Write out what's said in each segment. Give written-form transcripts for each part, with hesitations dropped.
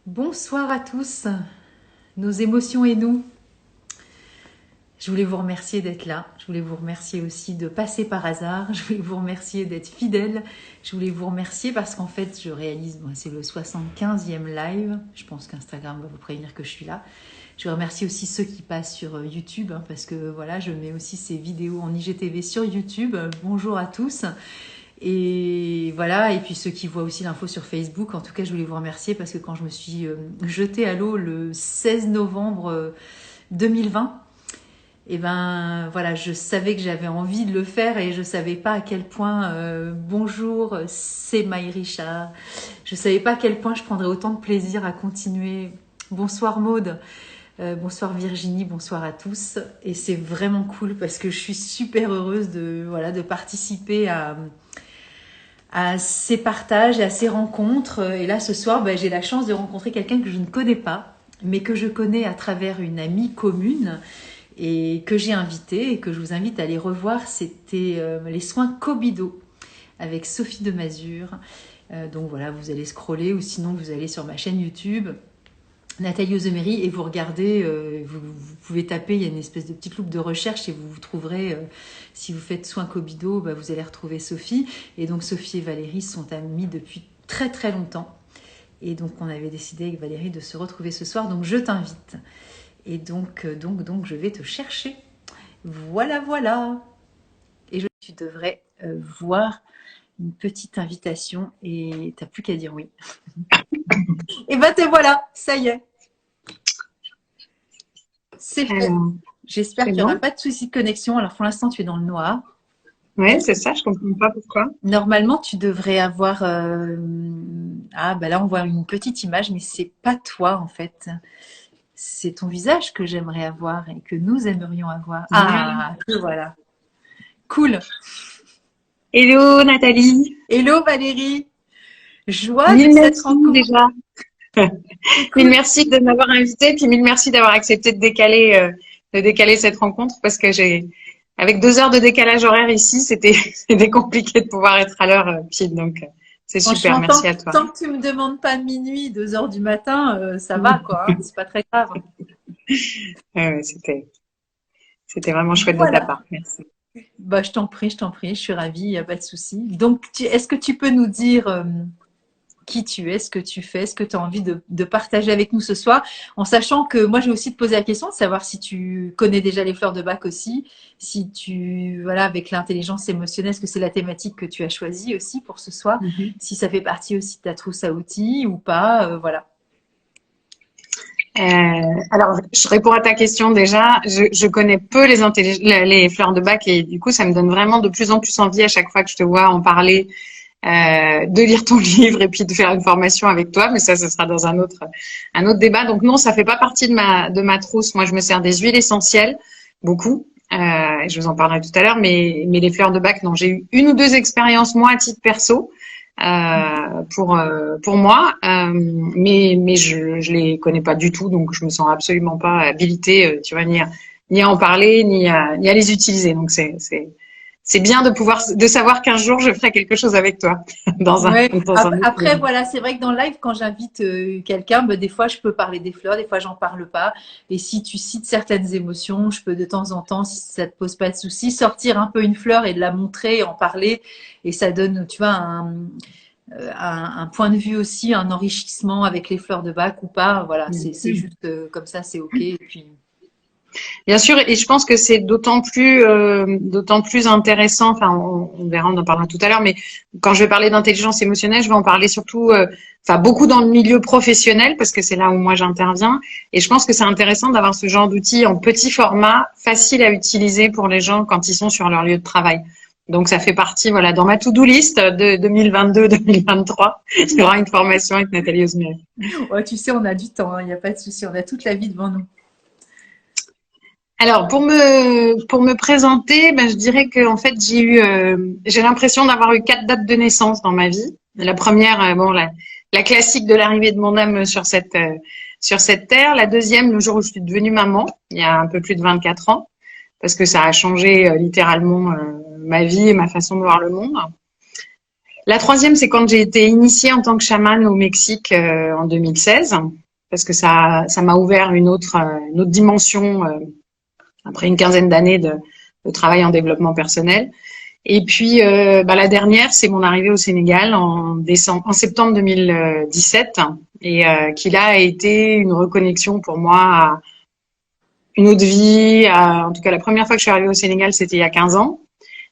Bonsoir à tous, nos émotions et nous. Je voulais vous remercier d'être là. Je voulais vous remercier aussi de passer par hasard. Je voulais vous remercier d'être fidèle. Je voulais vous remercier parce qu'en fait, je réalise, moi, c'est le 75e live. Je pense qu'Instagram va vous prévenir que je suis là. Je remercie aussi ceux qui passent sur YouTube parce que voilà, je mets aussi ces vidéos en IGTV sur YouTube. Bonjour à tous. Et voilà, et puis ceux qui voient aussi l'info sur Facebook, en tout cas je voulais vous remercier parce que quand je me suis jetée à l'eau le 16 novembre 2020, et ben voilà, je savais que j'avais envie de le faire et je savais pas à quel point bonjour, c'est Maï Richard. Je savais pas à quel point je prendrais autant de plaisir à continuer. Bonsoir Maude. Bonsoir Virginie, bonsoir à tous. Et c'est vraiment cool parce que je suis super heureuse de participer à ces partages et à ces rencontres. Et là, ce soir, j'ai la chance de rencontrer quelqu'un que je ne connais pas, mais que je connais à travers une amie commune et que j'ai invitée et que je vous invite à aller revoir. C'était les soins Cobido avec Sophie de Mazure. Donc voilà, vous allez scroller ou sinon vous allez sur ma chaîne YouTube. Nathalie Ozemery et vous regardez, vous pouvez taper, il y a une espèce de petite loupe de recherche et vous trouverez, si vous faites soin Cobido, vous allez retrouver Sophie. Et donc Sophie et Valérie sont amies depuis très très longtemps. Et donc on avait décidé avec Valérie de se retrouver ce soir, donc je t'invite. Et donc je vais te chercher. Voilà, voilà. Et tu devrais voir une petite invitation et t'as plus qu'à dire oui. Et te voilà, ça y est. C'est fait. J'espère qu'il n'y aura pas de souci de connexion. Alors pour l'instant, tu es dans le noir. Oui, c'est ça, je comprends pas pourquoi. Normalement, tu devrais avoir... là, on voit une petite image, mais c'est pas toi, en fait. C'est ton visage que j'aimerais avoir et que nous aimerions avoir. Ah, voilà. Cool. Hello Nathalie. Hello Valérie. Joie Mille de cette merci rencontre. déjà. Mille merci de m'avoir invité, puis mille merci d'avoir accepté de décaler cette rencontre parce que avec 2 heures de décalage horaire ici, c'était compliqué de pouvoir être à l'heure pile. Donc, c'est super. Merci à toi. Tant que tu me demandes pas minuit, 2 heures du matin, ça va, quoi. Hein, c'est pas très grave. Ouais, c'était vraiment chouette de ta part. Merci. Je t'en prie, je suis ravie, il n'y a pas de souci. Donc, est-ce que tu peux nous dire qui tu es, ce que tu fais, ce que tu as envie de partager avec nous ce soir, en sachant que moi, je vais aussi te poser la question de savoir si tu connais déjà les fleurs de Bach aussi, si avec l'intelligence émotionnelle, est-ce que c'est la thématique que tu as choisie aussi pour ce soir, si ça fait partie aussi de ta trousse à outils ou pas, voilà. Alors, je réponds à ta question déjà. Je connais peu les fleurs de Bach et du coup, ça me donne vraiment de plus en plus envie à chaque fois que je te vois en parler, de lire ton livre et puis de faire une formation avec toi. Mais ça, ce sera dans un autre débat. Donc non, ça fait pas partie de ma trousse. Moi, je me sers des huiles essentielles, beaucoup. Je vous en parlerai tout à l'heure. Mais les fleurs de Bach, non, j'ai eu 1 ou 2 expériences moi à titre perso. Pour moi, mais je les connais pas du tout, donc je me sens absolument pas habilitée, tu vois, ni à en parler, ni à les utiliser. Donc c'est bien de savoir qu'un jour je ferai quelque chose avec toi dans un Après, voilà, c'est vrai que dans le live, quand j'invite quelqu'un, des fois je peux parler des fleurs, des fois j'en parle pas. Et si tu cites certaines émotions, je peux de temps en temps, si ça te pose pas de souci, sortir un peu une fleur et de la montrer, en parler. Et ça donne, tu vois, un point de vue aussi, un enrichissement avec les fleurs de Bach ou pas. Voilà, c'est juste comme ça, c'est OK. Et puis... Bien sûr, et je pense que c'est d'autant plus intéressant. Enfin, on verra, on en parlera tout à l'heure. Mais quand je vais parler d'intelligence émotionnelle, je vais en parler surtout, beaucoup dans le milieu professionnel parce que c'est là où moi j'interviens. Et je pense que c'est intéressant d'avoir ce genre d'outils en petit format, facile à utiliser pour les gens quand ils sont sur leur lieu de travail. Donc ça fait partie, voilà, dans ma to-do list de 2022-2023, il y aura une formation avec Nathalie Ozemery. Ouais, tu sais, on a du temps, il n'y a pas de souci, on a toute la vie devant nous. Alors pour me présenter, je dirais que en fait j'ai l'impression d'avoir eu 4 dates de naissance dans ma vie. La première, la classique de l'arrivée de mon âme sur cette terre. La deuxième, le jour où je suis devenue maman, il y a un peu plus de 24 ans, parce que ça a changé littéralement ma vie et ma façon de voir le monde. La troisième, c'est quand j'ai été initiée en tant que chamane au Mexique en 2016, parce que ça m'a ouvert une autre dimension après une quinzaine d'années de travail en développement personnel. Et puis la dernière, c'est mon arrivée au Sénégal en septembre 2017, et qui là a été une reconnexion pour moi à une autre vie. En tout cas, la première fois que je suis arrivée au Sénégal, c'était il y a 15 ans.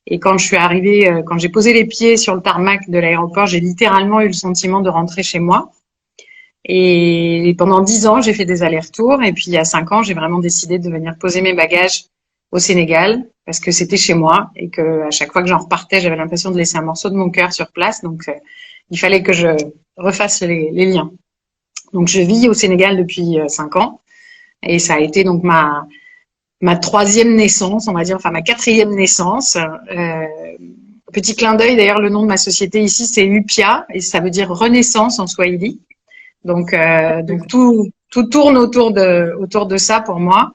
Et quand je suis arrivée, quand j'ai posé les pieds sur le tarmac de l'aéroport, j'ai littéralement eu le sentiment de rentrer chez moi. Et pendant 10 ans, j'ai fait des allers-retours. Et puis, il y a 5 ans, j'ai vraiment décidé de venir poser mes bagages au Sénégal parce que c'était chez moi et que à chaque fois que j'en repartais, j'avais l'impression de laisser un morceau de mon cœur sur place. Donc, il fallait que je refasse les liens. Donc, je vis au Sénégal depuis 5 ans. Et ça a été donc ma troisième naissance, on va dire, enfin ma quatrième naissance. Petit clin d'œil, d'ailleurs, le nom de ma société ici, c'est UPIA, et ça veut dire renaissance en swahili. Donc tout tourne autour de ça pour moi.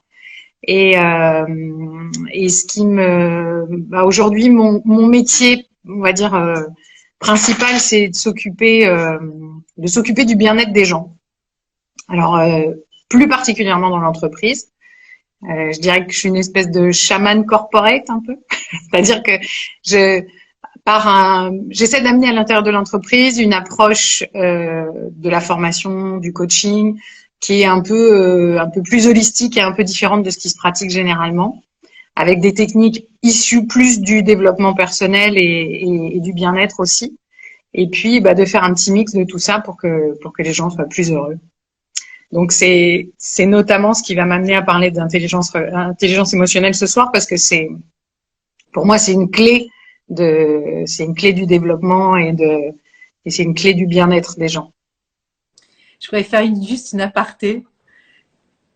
Et ce qui aujourd'hui, mon métier, on va dire, principal, c'est de s'occuper du bien-être des gens. Alors, plus particulièrement dans l'entreprise. Je dirais que je suis une espèce de chaman corporate un peu. C'est-à-dire que j'essaie d'amener à l'intérieur de l'entreprise une approche de la formation, du coaching, qui est un peu plus holistique et un peu différente de ce qui se pratique généralement, avec des techniques issues plus du développement personnel et du bien-être aussi. Et puis, de faire un petit mix de tout ça pour que les gens soient plus heureux. Donc c'est notamment ce qui va m'amener à parler d'intelligence émotionnelle ce soir, parce que pour moi c'est une clé du développement et c'est une clé du bien-être des gens. Je voudrais faire juste une aparté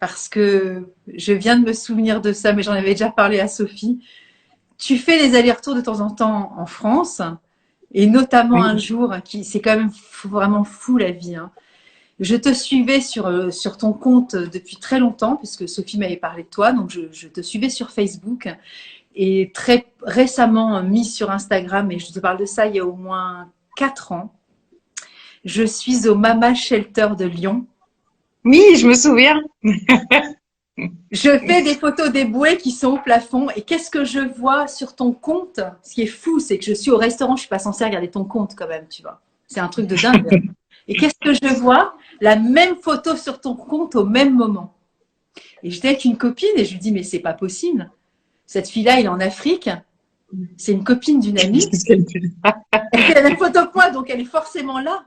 parce que je viens de me souvenir de ça, mais j'en avais déjà parlé à Sophie. Tu fais des allers-retours de temps en temps en France, et notamment un jour c'est quand même vraiment fou la vie, hein. Je te suivais sur ton compte depuis très longtemps, puisque Sophie m'avait parlé de toi, donc je te suivais sur Facebook et très récemment mise sur Instagram, et je te parle de ça il y a au moins 4 ans. Je suis au Mama Shelter de Lyon. Oui, je me souviens. Je fais des photos des bouées qui sont au plafond, et qu'est-ce que je vois sur ton compte? Ce qui est fou, c'est que je suis au restaurant, je ne suis pas censée regarder ton compte quand même, tu vois. C'est un truc de dingue. Et qu'est-ce que je vois? La même photo sur ton compte au même moment. Et j'étais avec une copine et je lui dis, mais c'est pas possible. Cette fille-là, elle est en Afrique. C'est une copine d'une amie. Elle fait la même photo que moi, donc elle est forcément là.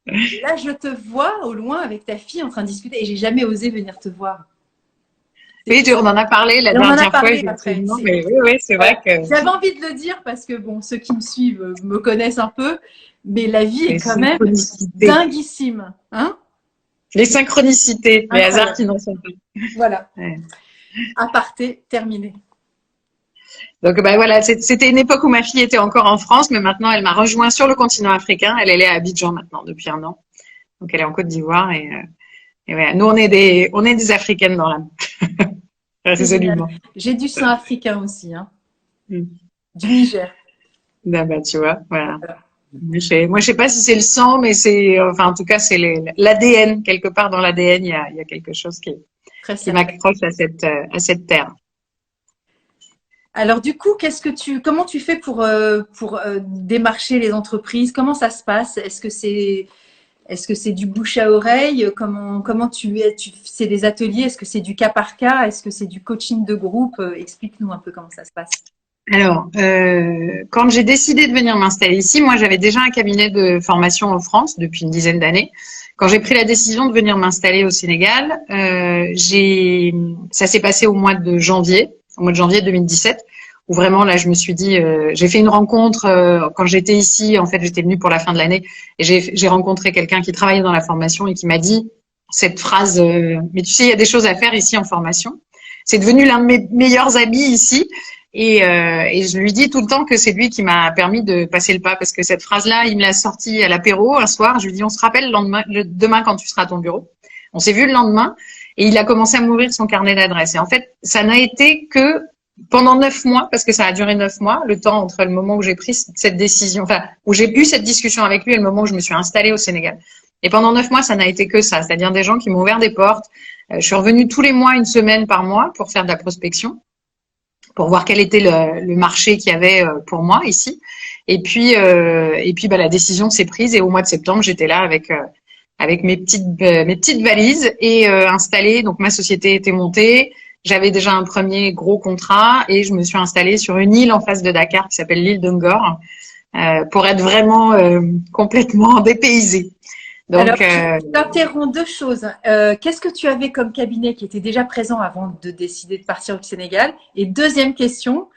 Et là, je te vois au loin avec ta fille en train de discuter, et j'ai jamais osé venir te voir. Oui, on en a parlé la dernière fois, effectivement. Mais oui, c'est vrai que... J'avais envie de le dire parce que, bon, ceux qui me suivent me connaissent un peu, mais la vie est quand même dinguissime. Hein? Les synchronicités, les hasards qui n'en sont pas. Voilà. Aparté, terminé. Donc, voilà, c'était une époque où ma fille était encore en France, mais maintenant, elle m'a rejoint sur le continent africain. Elle est à Abidjan maintenant, depuis 1 an. Donc, elle est en Côte d'Ivoire et voilà. Nous, on est des Africaines dans l'âme. Résolument. J'ai du sang africain aussi, hein. Du Niger. Tu vois, voilà. Moi, je sais pas si c'est le sang, mais en tout cas, c'est l'ADN. Quelque part dans l'ADN, il y a quelque chose qui m'accroche à cette terre. Alors, du coup, comment tu fais pour démarcher les entreprises? Comment ça se passe? Est-ce que c'est du bouche à oreille? Comment c'est des ateliers? Est-ce que c'est du cas par cas? Est-ce que c'est du coaching de groupe? Explique-nous un peu comment ça se passe. Alors, quand j'ai décidé de venir m'installer ici, moi j'avais déjà un cabinet de formation en France depuis une dizaine d'années. Quand j'ai pris la décision de venir m'installer au Sénégal, ça s'est passé au mois de janvier 2017, où vraiment là je me suis dit, j'ai fait une rencontre quand j'étais ici. En fait, j'étais venue pour la fin de l'année et j'ai rencontré quelqu'un qui travaillait dans la formation et qui m'a dit cette phrase, mais tu sais, il y a des choses à faire ici en formation. C'est devenu l'un de mes meilleurs amis ici. Et je lui dis tout le temps que c'est lui qui m'a permis de passer le pas, parce que cette phrase-là, il me l'a sortie à l'apéro un soir. Je lui dis, on se rappelle demain quand tu seras à ton bureau. On s'est vu le lendemain et il a commencé à m'ouvrir son carnet d'adresses. Et en fait, ça n'a été que pendant 9 mois, parce que ça a duré 9 mois, le temps entre le moment où j'ai pris cette décision, enfin, où j'ai eu cette discussion avec lui et le moment où je me suis installée au Sénégal. Et pendant 9 mois, ça n'a été que ça, c'est-à-dire des gens qui m'ont ouvert des portes. Je suis revenue tous les mois, une semaine par mois, pour faire de la prospection, pour voir quel était le marché qu'il y avait pour moi ici. Et puis bah, la décision s'est prise et au mois de septembre, j'étais là avec mes petites valises et installée. Donc ma société était montée. J'avais déjà un premier gros contrat et je me suis installée sur une île en face de Dakar qui s'appelle l'île de Ngor pour être vraiment complètement dépaysée. Donc, alors, je t'interromps deux choses. Qu'est-ce que tu avais comme cabinet qui était déjà présent avant de décider de partir au Sénégal? Et deuxième question,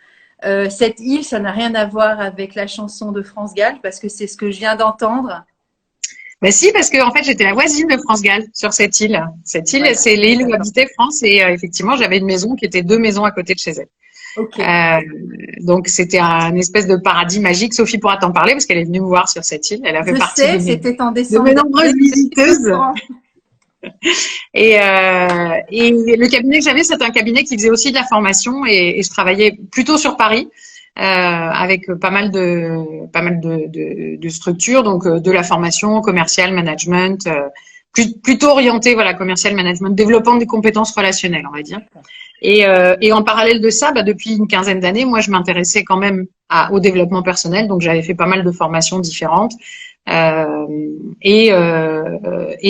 cette île, ça n'a rien à voir avec la chanson de France Gall, parce que c'est ce que je viens d'entendre. Ben si, parce que en fait, j'étais la voisine de France Gall sur cette île. Cette île, voilà, c'est l'île où habitait France et effectivement, j'avais une maison qui était 2 maisons à côté de chez elle. Okay. Donc c'était un espèce de paradis magique. Sophie pourra t'en parler parce qu'elle est venue me voir sur cette île. Elle a fait partie de mes nombreuses visiteuses. Et le cabinet que j'avais, c'était un cabinet qui faisait aussi de la formation et je travaillais plutôt sur Paris. Avec pas mal de structures, donc de la formation commerciale, management, plutôt orienté voilà commercial, management, développant des compétences relationnelles, on va dire. Et en parallèle de ça, bah, depuis une quinzaine d'années, moi je m'intéressais quand même au développement personnel, donc j'avais fait pas mal de formations différentes. Et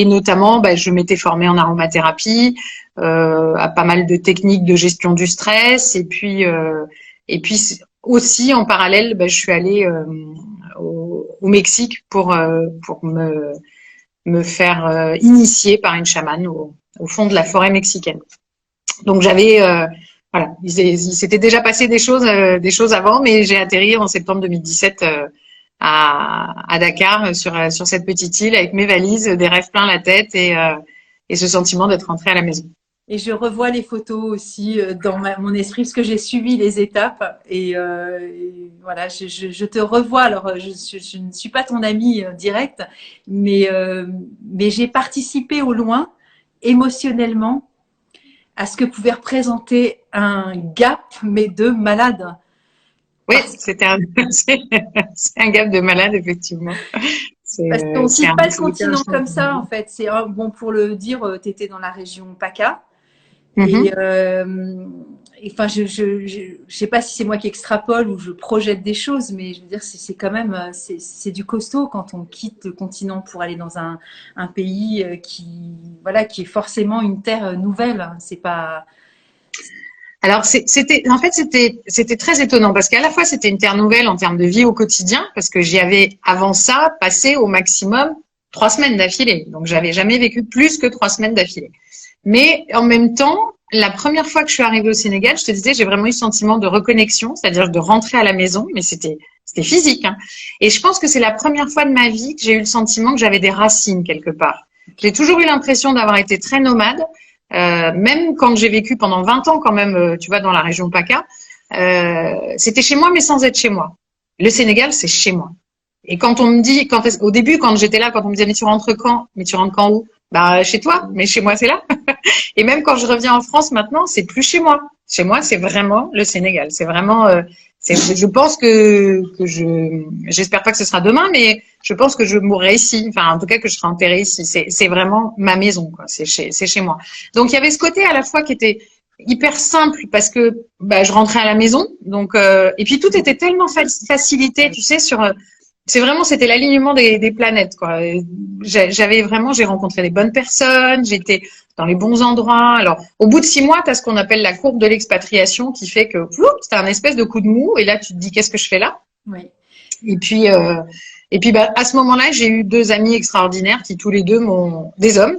notamment, bah, je m'étais formée en aromathérapie, à pas mal de techniques de gestion du stress, et puis aussi, en parallèle, je suis allée au Mexique pour me faire initier par une chamane au fond de la forêt mexicaine. Donc j'avais voilà, il s'était déjà passé des choses avant, mais j'ai atterri en septembre 2017 à Dakar sur cette petite île avec mes valises, des rêves plein la tête et ce sentiment d'être rentrée à la maison. Et je revois les photos aussi dans mon esprit parce que j'ai suivi les étapes et voilà, je te revois. Alors, je ne suis pas ton amie directe, mais j'ai participé au loin émotionnellement à ce que pouvait représenter un gap, mais de malade. Oui, c'est un gap de malade, effectivement. Parce qu'on ne quitte pas le continent comme ça, en fait. C'est bon, pour le dire, tu étais dans la région PACA. Mm-hmm. Et enfin, je sais pas si c'est moi qui extrapole ou je projette des choses, mais je veux dire, c'est quand même, c'est du costaud quand on quitte le continent pour aller dans un pays voilà, qui est forcément une terre nouvelle. C'est pas. Alors c'était très étonnant parce qu'à la fois c'était une terre nouvelle en termes de vie au quotidien parce que j'y avais avant ça passé au maximum 3 semaines d'affilée, donc j'avais jamais vécu plus que 3 semaines d'affilée. Mais en même temps, la première fois que je suis arrivée au Sénégal, je te disais, j'ai vraiment eu ce sentiment de reconnexion, c'est-à-dire de rentrer à la maison, mais c'était physique. Hein. Et je pense que c'est la première fois de ma vie que j'ai eu le sentiment que j'avais des racines quelque part. J'ai toujours eu l'impression d'avoir été très nomade, même quand j'ai vécu pendant 20 ans quand même, tu vois, dans la région PACA. C'était chez moi, mais sans être chez moi. Le Sénégal, c'est chez moi. Et quand on me dit, au début, quand j'étais là, quand on me disait, mais tu rentres quand? Mais tu rentres quand où? Bah, chez toi, mais chez moi, c'est là. Et même quand je reviens en France maintenant, c'est plus chez moi. Chez moi, c'est vraiment le Sénégal. C'est vraiment, je pense j'espère pas que ce sera demain, mais je pense que je mourrai ici. Enfin, en tout cas, que je serai enterrée ici. C'est vraiment ma maison, quoi. C'est chez moi. Donc, il y avait ce côté à la fois qui était hyper simple parce que, je rentrais à la maison. Donc, et puis tout était tellement facilité, tu sais, c'était l'alignement des planètes, quoi. J'ai rencontré les bonnes personnes, j'étais dans les bons endroits. Alors, au bout de 6 mois, tu as ce qu'on appelle la courbe de l'expatriation qui fait que, c'est un espèce de coup de mou et là, tu te dis, qu'est-ce que je fais là? Oui. Et puis, à ce moment-là, j'ai eu 2 amis extraordinaires qui tous les deux des hommes,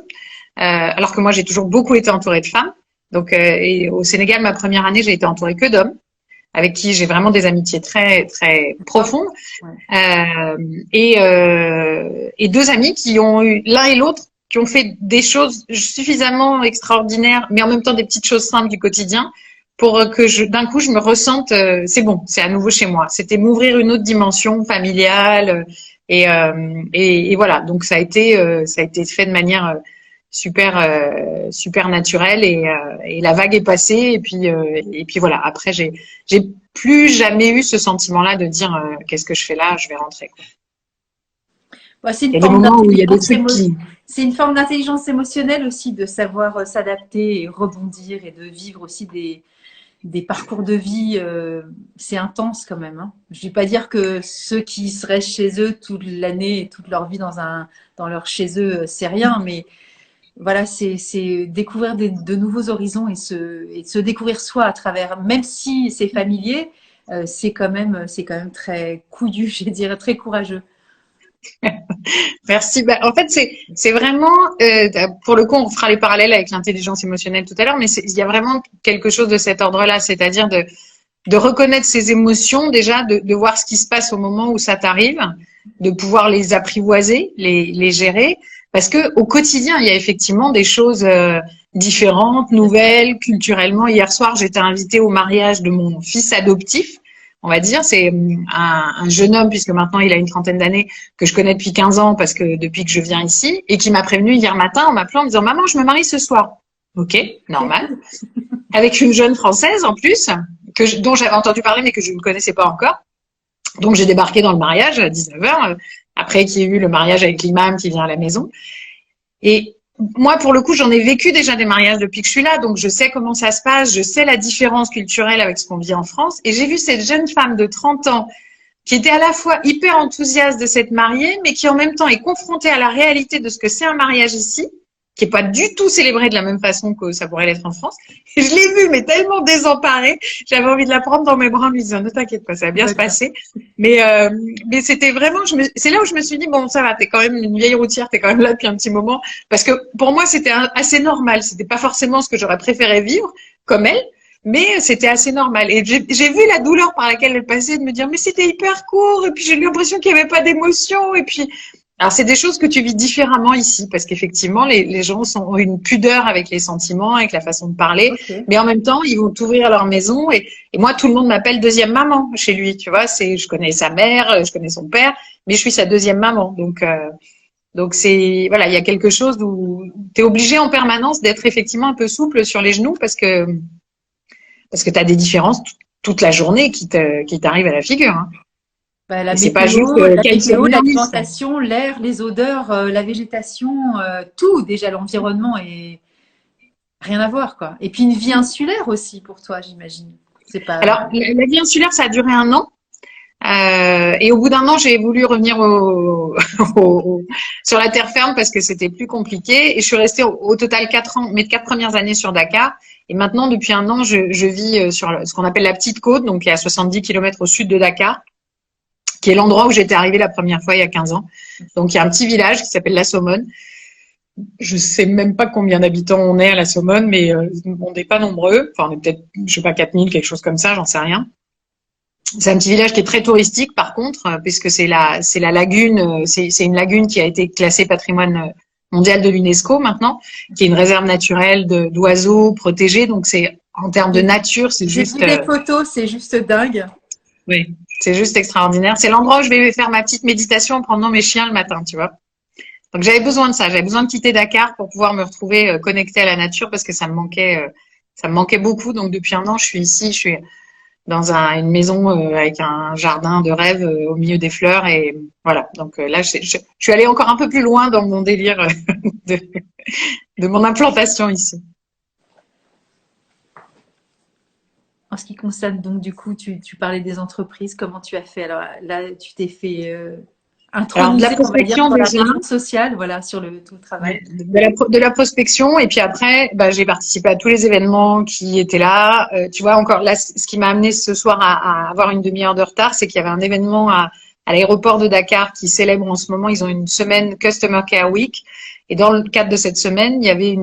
alors que moi, j'ai toujours beaucoup été entourée de femmes. Donc, et au Sénégal, ma première année, j'ai été entourée que d'hommes, avec qui j'ai vraiment des amitiés très très profondes, et 2 amis qui ont eu l'un et l'autre qui ont fait des choses suffisamment extraordinaires, mais en même temps des petites choses simples du quotidien, pour que d'un coup je me ressente, c'est bon, c'est à nouveau chez moi. C'était m'ouvrir une autre dimension familiale, et voilà. Donc ça a été fait de manière super naturel et la vague est passée et puis voilà. Après, j'ai plus jamais eu ce sentiment-là de dire qu'est-ce que je fais là, je vais rentrer, quoi. Bah, c'est Il y une a des forme moments où il y a des d'intelligence trucs qui… c'est une forme d'intelligence émotionnelle aussi, de savoir s'adapter et rebondir et de vivre aussi des parcours de vie. C'est intense quand même, hein. Je ne vais pas dire que ceux qui seraient chez eux toute l'année et toute leur vie dans leur chez eux, c'est rien, mais voilà, c'est découvrir de nouveaux horizons et se découvrir soi à travers, même si c'est familier, c'est quand même très couillu, je dirais, très courageux. Merci. Bah, en fait, c'est vraiment, pour le coup, on fera les parallèles avec l'intelligence émotionnelle tout à l'heure, mais il y a vraiment quelque chose de cet ordre-là, c'est-à-dire de reconnaître ses émotions, déjà, de voir ce qui se passe au moment où ça t'arrive, de pouvoir les apprivoiser, les gérer, parce que au quotidien, il y a effectivement des choses différentes, nouvelles, culturellement. Hier soir, j'étais invitée au mariage de mon fils adoptif. On va dire, c'est un jeune homme, puisque maintenant il a une trentaine d'années, que je connais depuis 15 ans, parce que depuis que je viens ici, et qui m'a prévenu hier matin en m'appelant en me disant « Maman, je me marie ce soir ». Ok, normal. Avec une jeune Française en plus, dont j'avais entendu parler mais que je ne connaissais pas encore. Donc j'ai débarqué dans le mariage à 19h, après qu'il y ait eu le mariage avec l'imam qui vient à la maison. Et moi, pour le coup, j'en ai vécu déjà des mariages depuis que je suis là, donc je sais comment ça se passe, je sais la différence culturelle avec ce qu'on vit en France. Et j'ai vu cette jeune femme de 30 ans qui était à la fois hyper enthousiaste de s'être mariée, mais qui en même temps est confrontée à la réalité de ce que c'est un mariage ici, qui est pas du tout célébré de la même façon que ça pourrait l'être en France. Et je l'ai vue, mais tellement désemparée, j'avais envie de la prendre dans mes bras en lui disant « Ne t'inquiète pas, ça va bien se passer ». Mais c'était vraiment, c'est là où je me suis dit « Bon, ça va, t'es quand même une vieille routière, t'es quand même là depuis un petit moment ». Parce que pour moi, c'était assez normal. C'était pas forcément ce que j'aurais préféré vivre, comme elle, mais c'était assez normal. Et j'ai vu la douleur par laquelle elle passait, de me dire « Mais c'était hyper court ». Et puis j'ai eu l'impression qu'il n'y avait pas d'émotion. Et puis… Alors, c'est des choses que tu vis différemment ici, parce qu'effectivement, les gens ont une pudeur avec les sentiments, avec la façon de parler, Okay. mais en même temps, ils vont t'ouvrir leur maison. Et moi, tout le monde m'appelle deuxième maman chez lui, tu vois. Je connais sa mère, je connais son père, mais je suis sa deuxième maman. Donc c'est, voilà, il y a quelque chose où tu es obligé en permanence d'être effectivement un peu souple sur les genoux, parce que tu as des différences toute la journée qui t'arrivent à la figure, hein. Bah, Et c'est pas juste quelle semaine en ligne, quoi. l'alimentation, l'air, les odeurs, la végétation, tout déjà, l'environnement et rien à voir, quoi. Et puis une vie insulaire aussi pour toi, j'imagine. C'est pas. Alors, la vie insulaire, ça a duré 1 an. Et au bout d'1 an, j'ai voulu revenir sur la terre ferme parce que c'était plus compliqué. Et je suis restée au total 4 ans, mes 4 premières années sur Dakar. Et maintenant, depuis 1 an, je vis sur ce qu'on appelle la Petite Côte, donc qui est à 70 kilomètres au sud de Dakar, qui est l'endroit où j'étais arrivée la première fois il y a 15 ans. Donc, il y a un petit village qui s'appelle La Saumone. Je sais même pas combien d'habitants on est à La Saumone, mais on n'est pas nombreux. Enfin, on est peut-être, je sais pas, 4000, quelque chose comme ça, j'en sais rien. C'est un petit village qui est très touristique, par contre, puisque c'est la lagune, c'est une lagune qui a été classée patrimoine mondial de l'UNESCO maintenant, qui est une réserve naturelle d'oiseaux protégés. Donc c'est, en termes de nature, c'est J'ai juste, vu des photos, c'est juste dingue. oui, c'est juste extraordinaire. C'est l'endroit où je vais faire ma petite méditation en promenant mes chiens le matin, tu vois. Donc j'avais besoin de ça, j'avais besoin de quitter Dakar pour pouvoir me retrouver connectée à la nature parce que ça me manquait beaucoup. Donc depuis 1 an, je suis ici, je suis dans une maison avec un jardin de rêve au milieu des fleurs et voilà. Donc là, je suis allée encore un peu plus loin dans mon délire de, de mon implantation ici. En ce qui concerne, donc, du coup, tu parlais des entreprises, comment tu as fait? Alors là, tu t'es fait Alors de la introniser, on va dire, prospection sur la déjà, région sociale, voilà, sur tout le travail. ouais, de la prospection et puis après, bah, j'ai participé à tous les événements qui étaient là. Tu vois encore là, ce qui m'a amené ce soir à avoir une demi-heure de retard, c'est qu'il y avait un événement à l'aéroport de Dakar qui célèbre en ce moment. Ils ont une semaine Customer Care Week et dans le cadre de cette semaine, il y avait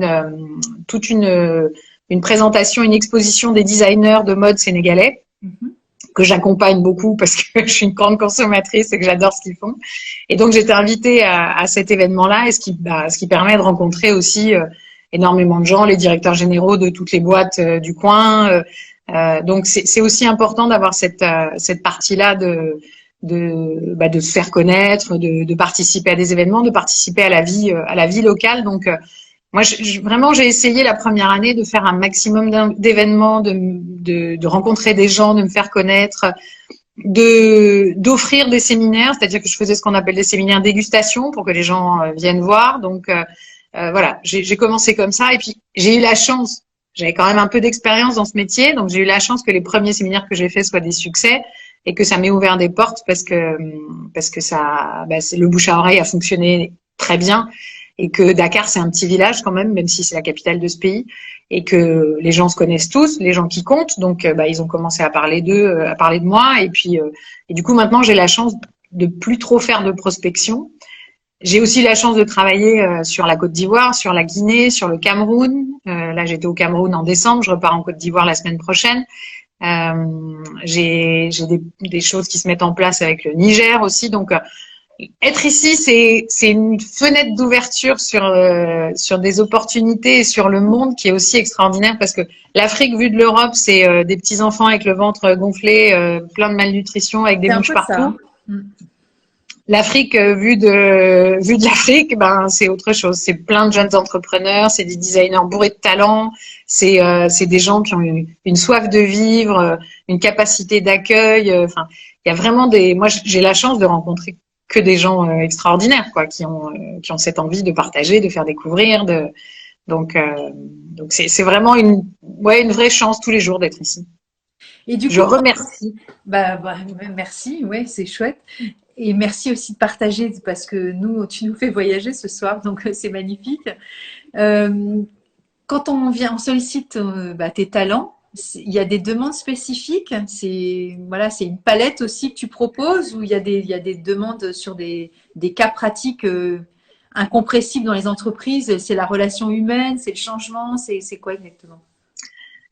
toute une présentation, une exposition des designers de mode sénégalais Mhm. que j'accompagne beaucoup parce que je suis une grande consommatrice et que j'adore ce qu'ils font. Et donc j'étais invitée à cet événement-là, et ce qui permet de rencontrer aussi énormément de gens, les directeurs généraux de toutes les boîtes du coin. Donc c'est aussi important d'avoir cette partie-là de se faire connaître, de participer à des événements, de participer à la vie locale. Donc Moi, vraiment, j'ai essayé la première année de faire un maximum d'événements, de rencontrer des gens, de me faire connaître, d'offrir des séminaires, c'est-à-dire que je faisais ce qu'on appelle des séminaires dégustation pour que les gens viennent voir. Donc voilà, j'ai commencé comme ça et puis j'ai eu la chance, j'avais quand même un peu d'expérience dans ce métier, donc j'ai eu la chance que les premiers séminaires que j'ai faits soient des succès et que ça m'ait ouvert des portes parce que ça, le bouche à oreille a fonctionné très bien et que Dakar c'est un petit village quand même si c'est la capitale de ce pays et que les gens se connaissent tous, les gens qui comptent, donc ils ont commencé à parler d'eux, à parler de moi et puis et du coup maintenant j'ai la chance de plus trop faire de prospection. J'ai aussi la chance de travailler sur la Côte d'Ivoire, sur la Guinée, sur le Cameroun. Là j'étais au Cameroun en décembre, je repars en Côte d'Ivoire la semaine prochaine. J'ai des choses qui se mettent en place avec le Niger aussi, donc être ici, c'est une fenêtre d'ouverture sur des opportunités et sur le monde qui est aussi extraordinaire parce que l'Afrique vue de l'Europe, c'est des petits enfants avec le ventre gonflé, plein de malnutrition, avec des C'est un mouches peu ça. partout. L'Afrique vue de l'Afrique, c'est autre chose. C'est plein de jeunes entrepreneurs, c'est des designers bourrés de talent, c'est des gens qui ont une soif de vivre, une capacité d'accueil. Enfin, il y a vraiment moi, j'ai la chance de rencontrer que des gens extraordinaires, quoi, qui ont cette envie de partager, de faire découvrir, donc c'est vraiment une vraie chance tous les jours d'être ici. Et du Je coup, remercie. merci, ouais, c'est chouette. Et merci aussi de partager parce que tu nous fais voyager ce soir, donc c'est magnifique. Quand on sollicite tes talents, il y a des demandes spécifiques. C'est une palette aussi que tu proposes ou il y a des demandes sur des cas pratiques incompressibles dans les entreprises. C'est la relation humaine, c'est le changement, c'est quoi exactement?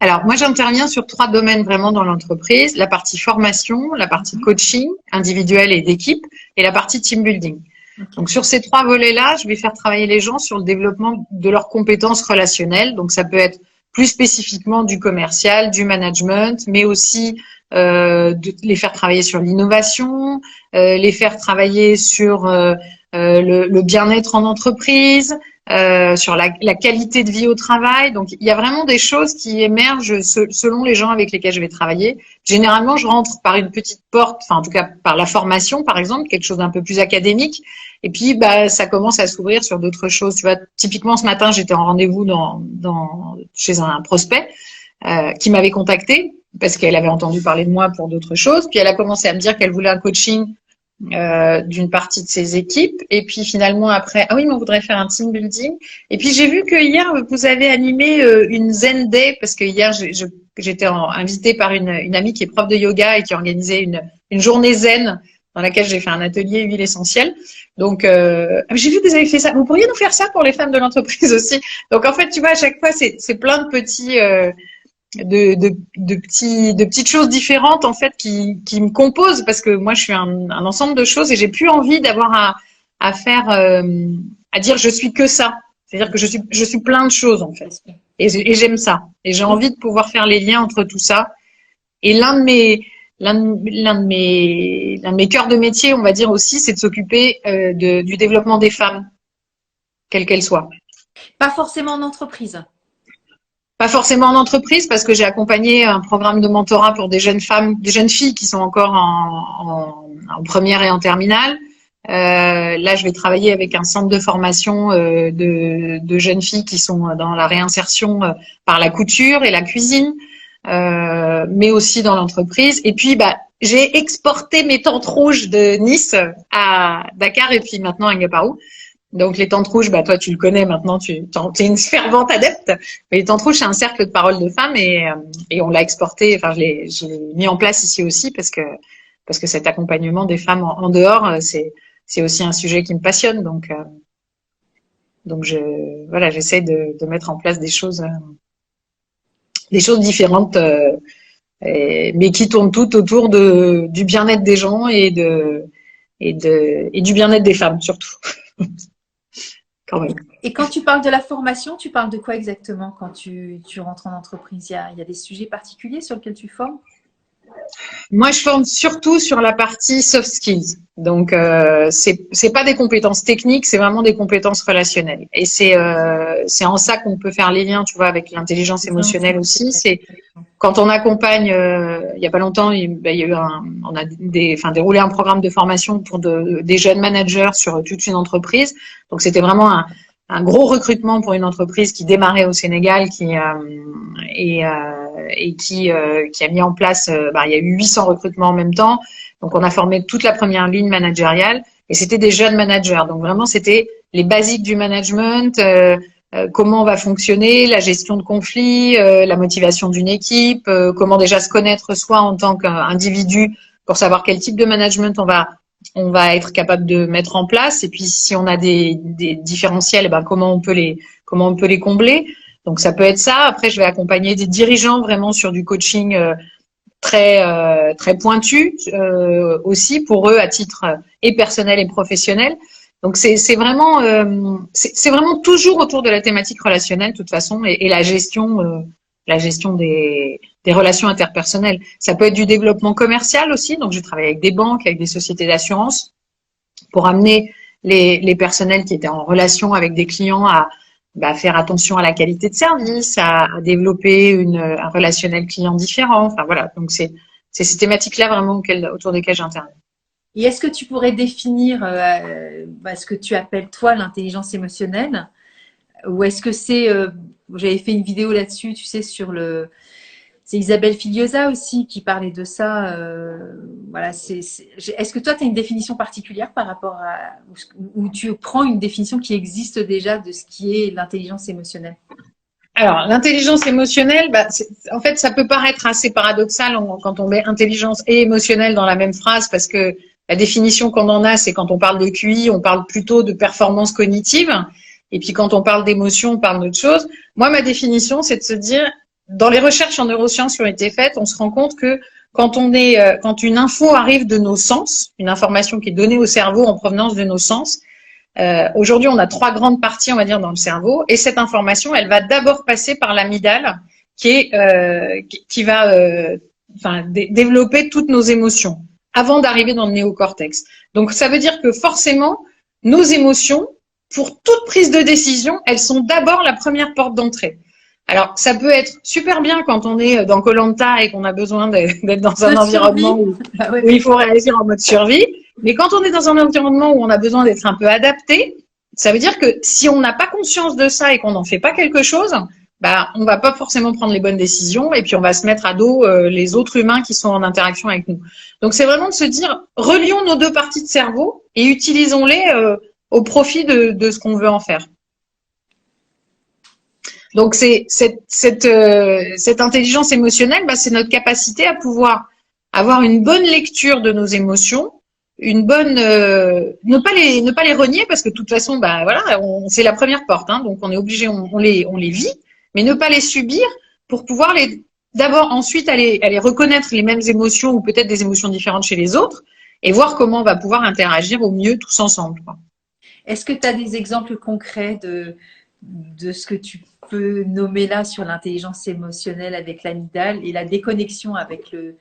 Alors, moi, j'interviens sur 3 domaines vraiment dans l'entreprise. La partie formation, la partie coaching individuel et d'équipe et la partie team building. Okay. Donc, sur ces 3 volets-là, je vais faire travailler les gens sur le développement de leurs compétences relationnelles. Donc, ça peut être plus spécifiquement du commercial, du management, mais aussi de les faire travailler sur l'innovation, les faire travailler sur le bien-être en entreprise, sur la qualité de vie au travail. Donc, il y a vraiment des choses qui émergent selon les gens avec lesquels je vais travailler. Généralement, je rentre par une petite porte, enfin, en tout cas, par la formation, par exemple, quelque chose d'un peu plus académique. Et puis, ça commence à s'ouvrir sur d'autres choses. Tu vois, typiquement, ce matin, j'étais en rendez-vous chez un prospect qui m'avait contacté parce qu'elle avait entendu parler de moi pour d'autres choses. Puis, elle a commencé à me dire qu'elle voulait un coaching d'une partie de ses équipes et puis finalement après ah oui mais on voudrait faire un team building et puis j'ai vu que hier vous avez animé une Zen Day parce que hier j'étais invitée par une amie qui est prof de yoga et qui organisait une journée zen dans laquelle j'ai fait un atelier huile essentielle donc j'ai vu que vous avez fait ça, vous pourriez nous faire ça pour les femmes de l'entreprise aussi, donc en fait tu vois à chaque fois c'est plein de petits de petites choses différentes en fait qui me composent parce que moi je suis un ensemble de choses et j'ai plus envie d'avoir à faire à dire je suis que ça, c'est-à-dire que je suis plein de choses en fait et j'aime ça et j'ai envie de pouvoir faire les liens entre tout ça et l'un de mes cœurs de métier on va dire aussi c'est de s'occuper du développement des femmes quelles qu'elles soient. Pas forcément en entreprise. Pas forcément en entreprise parce que j'ai accompagné un programme de mentorat pour des jeunes femmes, des jeunes filles qui sont encore en première et en terminale. Là, je vais travailler avec un centre de formation de jeunes filles qui sont dans la réinsertion par la couture et la cuisine, mais aussi dans l'entreprise. Et puis, j'ai exporté mes tentes rouges de Nice à Dakar et puis maintenant à Ngaparou. Donc les tentes rouges, toi tu le connais maintenant, tu es une fervente adepte. Mais les tentes rouges, c'est un cercle de parole de femmes et on l'a exporté. Enfin, je l'ai mis en place ici aussi parce que cet accompagnement des femmes en dehors, c'est aussi un sujet qui me passionne. Donc j'essaie de mettre en place des choses différentes, mais qui tournent toutes autour du bien-être des gens et du bien-être des femmes surtout. Et quand tu parles de la formation, tu parles de quoi exactement quand tu rentres en entreprise? Il y a des sujets particuliers sur lesquels tu formes? Moi, je forme surtout sur la partie soft skills. Donc, c'est pas des compétences techniques, c'est vraiment des compétences relationnelles. Et c'est en ça qu'on peut faire les liens, tu vois, avec l'intelligence émotionnelle aussi. C'est quand on accompagne, il y a pas longtemps, il y a eu on a déroulé un programme de formation pour des jeunes managers sur toute une entreprise. Donc, c'était vraiment un gros recrutement pour une entreprise qui démarrait au Sénégal, qui a mis en place, il y a eu 800 recrutements en même temps. Donc, on a formé toute la première ligne managériale et c'était des jeunes managers. Donc, vraiment, c'était les basiques du management, comment on va fonctionner, la gestion de conflits, la motivation d'une équipe, comment déjà se connaître soi en tant qu'individu pour savoir quel type de management on va être capable de mettre en place. Et puis, si on a des différentiels, comment on peut les combler. Donc, ça peut être ça. Après, je vais accompagner des dirigeants vraiment sur du coaching très pointu aussi pour eux à titre et personnel et professionnel. Donc, c'est vraiment toujours autour de la thématique relationnelle de toute façon et la gestion des relations interpersonnelles. Ça peut être du développement commercial aussi. Donc, je travaille avec des banques, avec des sociétés d'assurance pour amener les personnels qui étaient en relation avec des clients à faire attention à la qualité de service, à développer un relationnel client différent. Enfin, voilà. Donc, c'est ces thématiques-là vraiment autour desquelles j'interviens. Et est-ce que tu pourrais définir ce que tu appelles, toi, l'intelligence émotionnelle? Ou est-ce que c'est… j'avais fait une vidéo là-dessus, tu sais, c'est Isabelle Filiosa aussi qui parlait de ça. Voilà, est-ce que toi, tu as une définition particulière par rapport à… ou tu prends une définition qui existe déjà de ce qui est l'intelligence émotionnelle? Alors, l'intelligence émotionnelle, en fait, ça peut paraître assez paradoxal quand on met intelligence et émotionnelle dans la même phrase parce que la définition qu'on en a, c'est quand on parle de QI, on parle plutôt de performance cognitive. Et puis, quand on parle d'émotion, on parle d'autre chose. Moi, ma définition, c'est de se dire, dans les recherches en neurosciences qui ont été faites, on se rend compte que quand une info arrive de nos sens, une information qui est donnée au cerveau en provenance de nos sens, aujourd'hui, on a 3 grandes parties, on va dire, dans le cerveau. Et cette information, elle va d'abord passer par l'amygdale qui va développer toutes nos émotions avant d'arriver dans le néocortex. Donc, ça veut dire que forcément, nos émotions, pour toute prise de décision, elles sont d'abord la première porte d'entrée. Alors, ça peut être super bien quand on est dans Koh-Lanta et qu'on a besoin d'être dans un environnement où il faut réagir en mode survie. Mais quand on est dans un environnement où on a besoin d'être un peu adapté, ça veut dire que si on n'a pas conscience de ça et qu'on n'en fait pas quelque chose, on va pas forcément prendre les bonnes décisions et puis on va se mettre à dos les autres humains qui sont en interaction avec nous. Donc, c'est vraiment de se dire, relions nos 2 parties de cerveau et utilisons-les au profit de ce qu'on veut en faire. Donc, cette intelligence émotionnelle, c'est notre capacité à pouvoir avoir une bonne lecture de nos émotions, une bonne ne pas les renier parce que de toute façon, c'est la première porte, hein, donc on est obligé, on les vit, mais ne pas les subir pour pouvoir d'abord ensuite aller reconnaître les mêmes émotions ou peut-être des émotions différentes chez les autres et voir comment on va pouvoir interagir au mieux tous ensemble, quoi. Est-ce que tu as des exemples concrets de ce que tu peux nommer là sur l'intelligence émotionnelle avec l'amygdale et la déconnexion avec le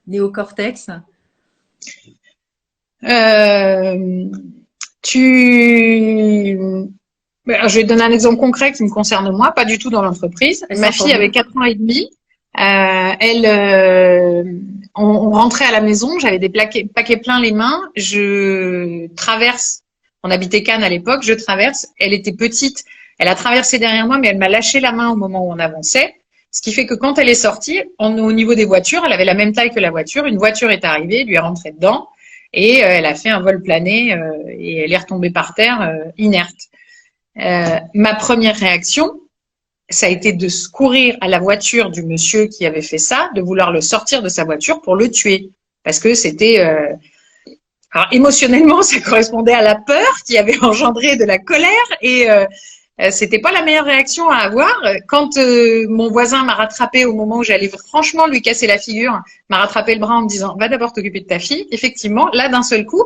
néocortex? Je vais te donner un exemple concret qui me concerne moi, pas du tout dans l'entreprise. Ma fille avait 4 ans et demi. On rentrait à la maison, j'avais des paquets pleins les mains. Je traverse, on habitait Cannes à l'époque, je traverse. Elle était petite, elle a traversé derrière moi, mais elle m'a lâché la main au moment où on avançait. Ce qui fait que quand elle est sortie, au niveau des voitures, elle avait la même taille que la voiture. Une voiture est arrivée, lui est rentrée dedans. Et elle a fait un vol plané et elle est retombée par terre inerte. Ma première réaction, ça a été de courir à la voiture du monsieur qui avait fait ça, de vouloir le sortir de sa voiture pour le tuer. Parce que c'était… alors émotionnellement, ça correspondait à la peur qui avait engendré de la colère et c'était pas la meilleure réaction à avoir. Quand mon voisin m'a rattrapé au moment où j'allais franchement lui casser la figure, m'a rattrapé le bras en me disant « Va d'abord t'occuper de ta fille », effectivement, là d'un seul coup,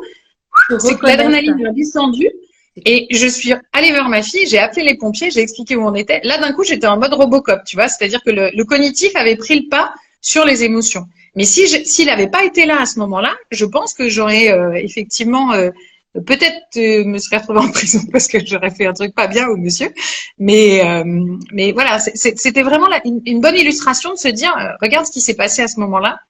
c'est que l'adrénaline a descendu et je suis allée vers ma fille, j'ai appelé les pompiers, j'ai expliqué où on était. Là d'un coup, j'étais en mode Robocop, tu vois, c'est-à-dire que le cognitif avait pris le pas sur les émotions. Mais s'il n'avait pas été là à ce moment-là, je pense que j'aurais effectivement peut-être me serais retrouvée en prison parce que j'aurais fait un truc pas bien au monsieur. Mais voilà, c'était vraiment une bonne illustration de se dire, regarde ce qui s'est passé à ce moment-là.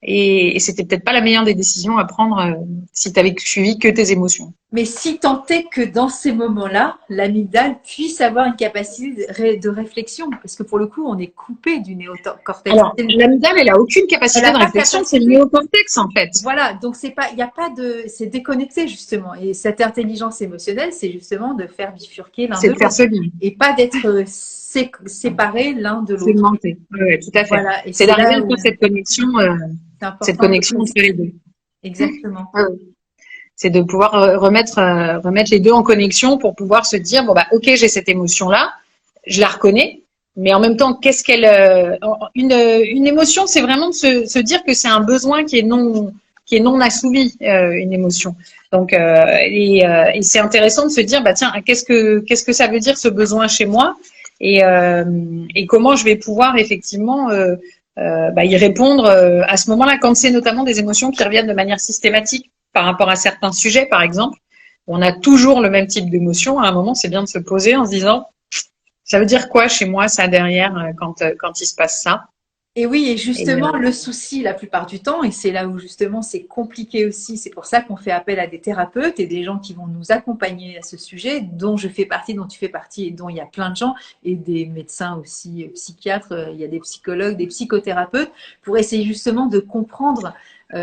Et c'était peut-être pas la meilleure des décisions à prendre si tu avais suivi que tes émotions. Mais si tant est que dans ces moments-là, l'amygdale puisse avoir une capacité de réflexion, parce que pour le coup, on est coupé du néocortex. Alors, l'amygdale, elle a aucune capacité de réflexion, c'est le néocortex en fait. Voilà, donc c'est pas, il n'y a pas de, c'est déconnecté justement. Et cette intelligence émotionnelle, c'est justement de faire bifurquer l'un de l'autre et pas d'être séparés l'un de l'autre. Segmenté, oui, tout à fait. Voilà, c'est d'arriver à faire cette connexion entre les deux. Exactement. C'est de pouvoir remettre les deux en connexion pour pouvoir se dire bon bah ok, j'ai cette émotion là, je la reconnais, mais en même temps qu'est-ce qu'elle une émotion, c'est vraiment de se dire que c'est un besoin qui est non assouvi, une émotion. Donc et c'est intéressant de se dire bah tiens, qu'est-ce que ça veut dire ce besoin chez moi et comment je vais pouvoir effectivement y répondre à ce moment-là, quand c'est notamment des émotions qui reviennent de manière systématique par rapport à certains sujets, par exemple. On a toujours le même type d'émotion. À un moment, c'est bien de se poser en se disant, ça veut dire quoi chez moi, ça, derrière, quand il se passe ça? Et oui, et justement, le souci, la plupart du temps, et c'est là où justement c'est compliqué aussi, c'est pour ça qu'on fait appel à des thérapeutes et des gens qui vont nous accompagner à ce sujet, dont je fais partie, dont tu fais partie, et dont il y a plein de gens, et des médecins aussi, psychiatres, il y a des psychologues, des psychothérapeutes, pour essayer justement de comprendre